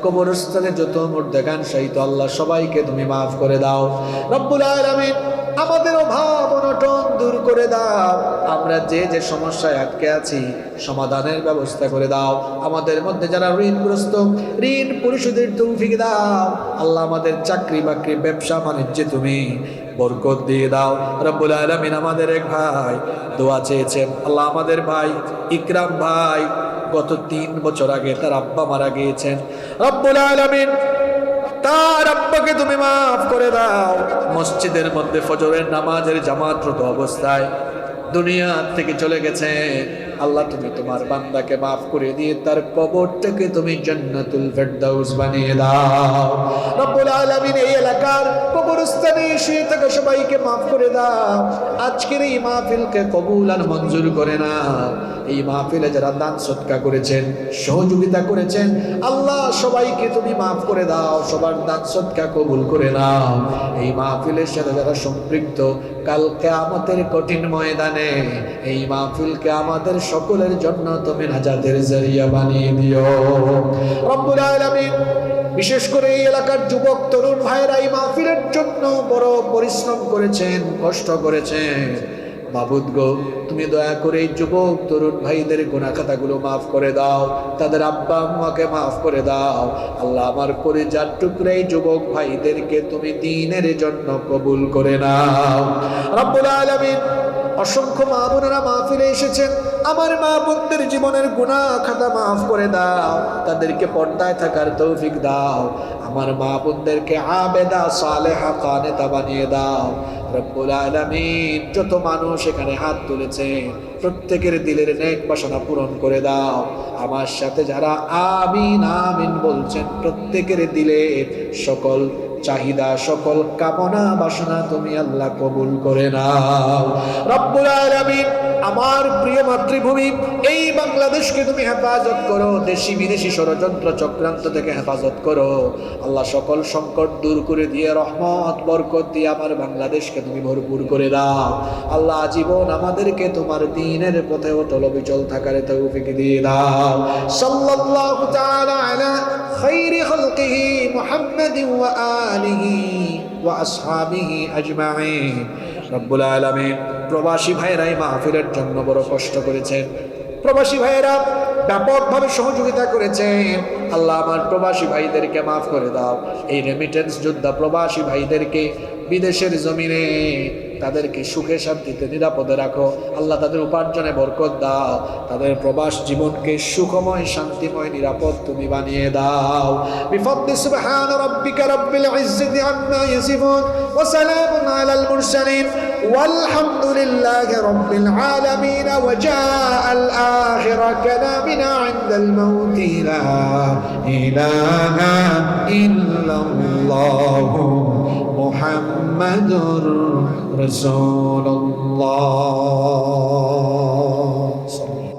কবরস্থানে যত মুর্দাগান শহীদ আল্লাহ সবাইকে তুমি মাফ করে দাও রব্বুল আলামিন আমাদের অভাব অনটন দূর করে দাও আমরা যে যে সমস্যায় আটকে আছি সমাধানের ব্যবস্থা করে দাও আমাদের মধ্যে যারা ঋণগ্রস্ত ঋণ পরিশোধের তৌফিক দাও আল্লাহ আমাদের চাকরি বাকরি ব্যবসা বাণিজ্যে তুমি বরকত দিয়ে দাও রব্বুল আলামিন আমাদের এক ভাই দোয়া চেয়েছেন আল্লাহ আমাদের ভাই ইকরাম ভাই গত 3 বছর আগে তার আব্বা মারা গিয়েছেন রব্বুল আলামিন তার আব্বাকে তুমি মাফ করে দাও মসজিদের মধ্যে ফজরের নামাজের জামাতরত অবস্থায় দুনিয়া থেকে চলে গেছে আল্লাহ তুমি তোমার বান্দাকে মাফ করে দিয়ে তার কবরটাকে তুমি জান্নাতুল ফেরদাউস বানিয়ে দাও। রব্বুল আলামিন এই এলাকার কবরস্থানে শুয়ে থাকা সবাইকে মাফ করে দাও। আজকের এই মাহফিলকে কবুল আর মঞ্জুর করে নাও। এই মাহফিলে যারা দান সদকা করেছেন, সহযোগিতা করেছেন, আল্লাহ সবাইকে তুমি মাফ করে দাও, সবার দান সদকা কবুল করে নাও। এই মাহফিলের সাথে যারা সম্পৃক্ত, কাল কিয়ামতের কঠিন ময়দানে এই মাহফিলকে আমাদের সকলের জন্য তুমি নাজাতের জরিয়া বানিয়ে দিও রব্বুল আলামিন। বিশেষ করে এই এলাকার যুবক তরুণ ভাইয়েরা এই মাহফিলের জন্য বড় পরিশ্রম করেছেন, কষ্ট করেছেন। মাবুদ গো, তুমি দয়া করে এই যুবক তরুণ ভাইদের গুনাহ খাতাগুলো মাফ করে দাও, তাদের আব্বা আম্মাকে মাফ করে দাও। আল্লাহ আমার কলিজার টুকরা এই যুবক ভাইদেরকে তুমি দ্বীনের জন্য কবুল করে নাও রব্বুল আলামিন। অসংখ্য মা বোনেরা মাহফিলে এসেছেন, আমার মা বোনদের জীবনের গুনাহ খাতা মাফ করে দাও, তাদেরকে পর্দায় থাকার তৌফিক দাও। আমার মা বোনদেরকে আবেদা সালেহা কানেতা বানিয়ে দাও রব্বুল আলামিন। যত মানুষ এখানে হাত তুলেছে প্রত্যেকের দিলের নেক বাসনা পূরণ করে দাও। আমার সাথে যারা আমিন আমিন বলছেন প্রত্যেকের দিলের সকল চাহিদা, সকল কামনা বাসনা তুমি আল্লাহ কবুল করে নাও রব্বুল আলামিন। আমার প্রিয় মাতৃভূমি এই বাংলাদেশকে তুমি হেফাজত করো, দেশি বিদেশি ষড়যন্ত্র চক্রান্ত থেকে হেফাজত করো আল্লাহ। সকল সংকট দূর করে দিয়ে রহমত বরকত দিয়ে আমার বাংলাদেশকে তুমি ভরপুর করে দাও আল্লাহ। আজীবন আমাদেরকে তোমার দ্বীনের পথে অটল অবিচল থাকার তৌফিক দিয়ে দাও। সাল্লাল্লাহু তাআলা আলা খায়রি খালকিহি মুহাম্মাদিন ওয়া আলিহি ওয়া আসহাবিহি আজমাইন রব্বুল আলামিন। প্রবাসী ভাইয়েরা এই মাহফিলের জন্য বড় কষ্ট করেছেন, প্রবাসী ভাইয়েরা ব্যাপকভাবে সহযোগিতা করেছেন আল্লাহ। আমার প্রবাসী ভাইদেরকে মাফ করে দাও। এই রেমিটেন্স যোদ্ধা প্রবাসী ভাইদেরকে বিদেশের জমিনে তাদেরকে সুখে শান্তিতে নিরাপদে রাখো আল্লাহ। তাদের উপার্জনে বরকত দাও, তাদের প্রবাস জীবনকে সুখময় শান্তিময় নিরাপদ তুমি বানিয়ে দাও। বিফদ্লি সুবহান রাব্বিকা রাব্বিল ইজ্জাতি আম্মা ইয়াসিফুন ওয়া সালামুন আলাল মুরসালিন ওয়ালহামদুলিল্লাহি রাব্বিল আলামিন। ওয়া জাআল আখিরা কালামিনা ইনদাল মাউতি লা ইলাহা ইল্লাল্লাহু মুহাম্মাদুর রাসূলুল্লাহ।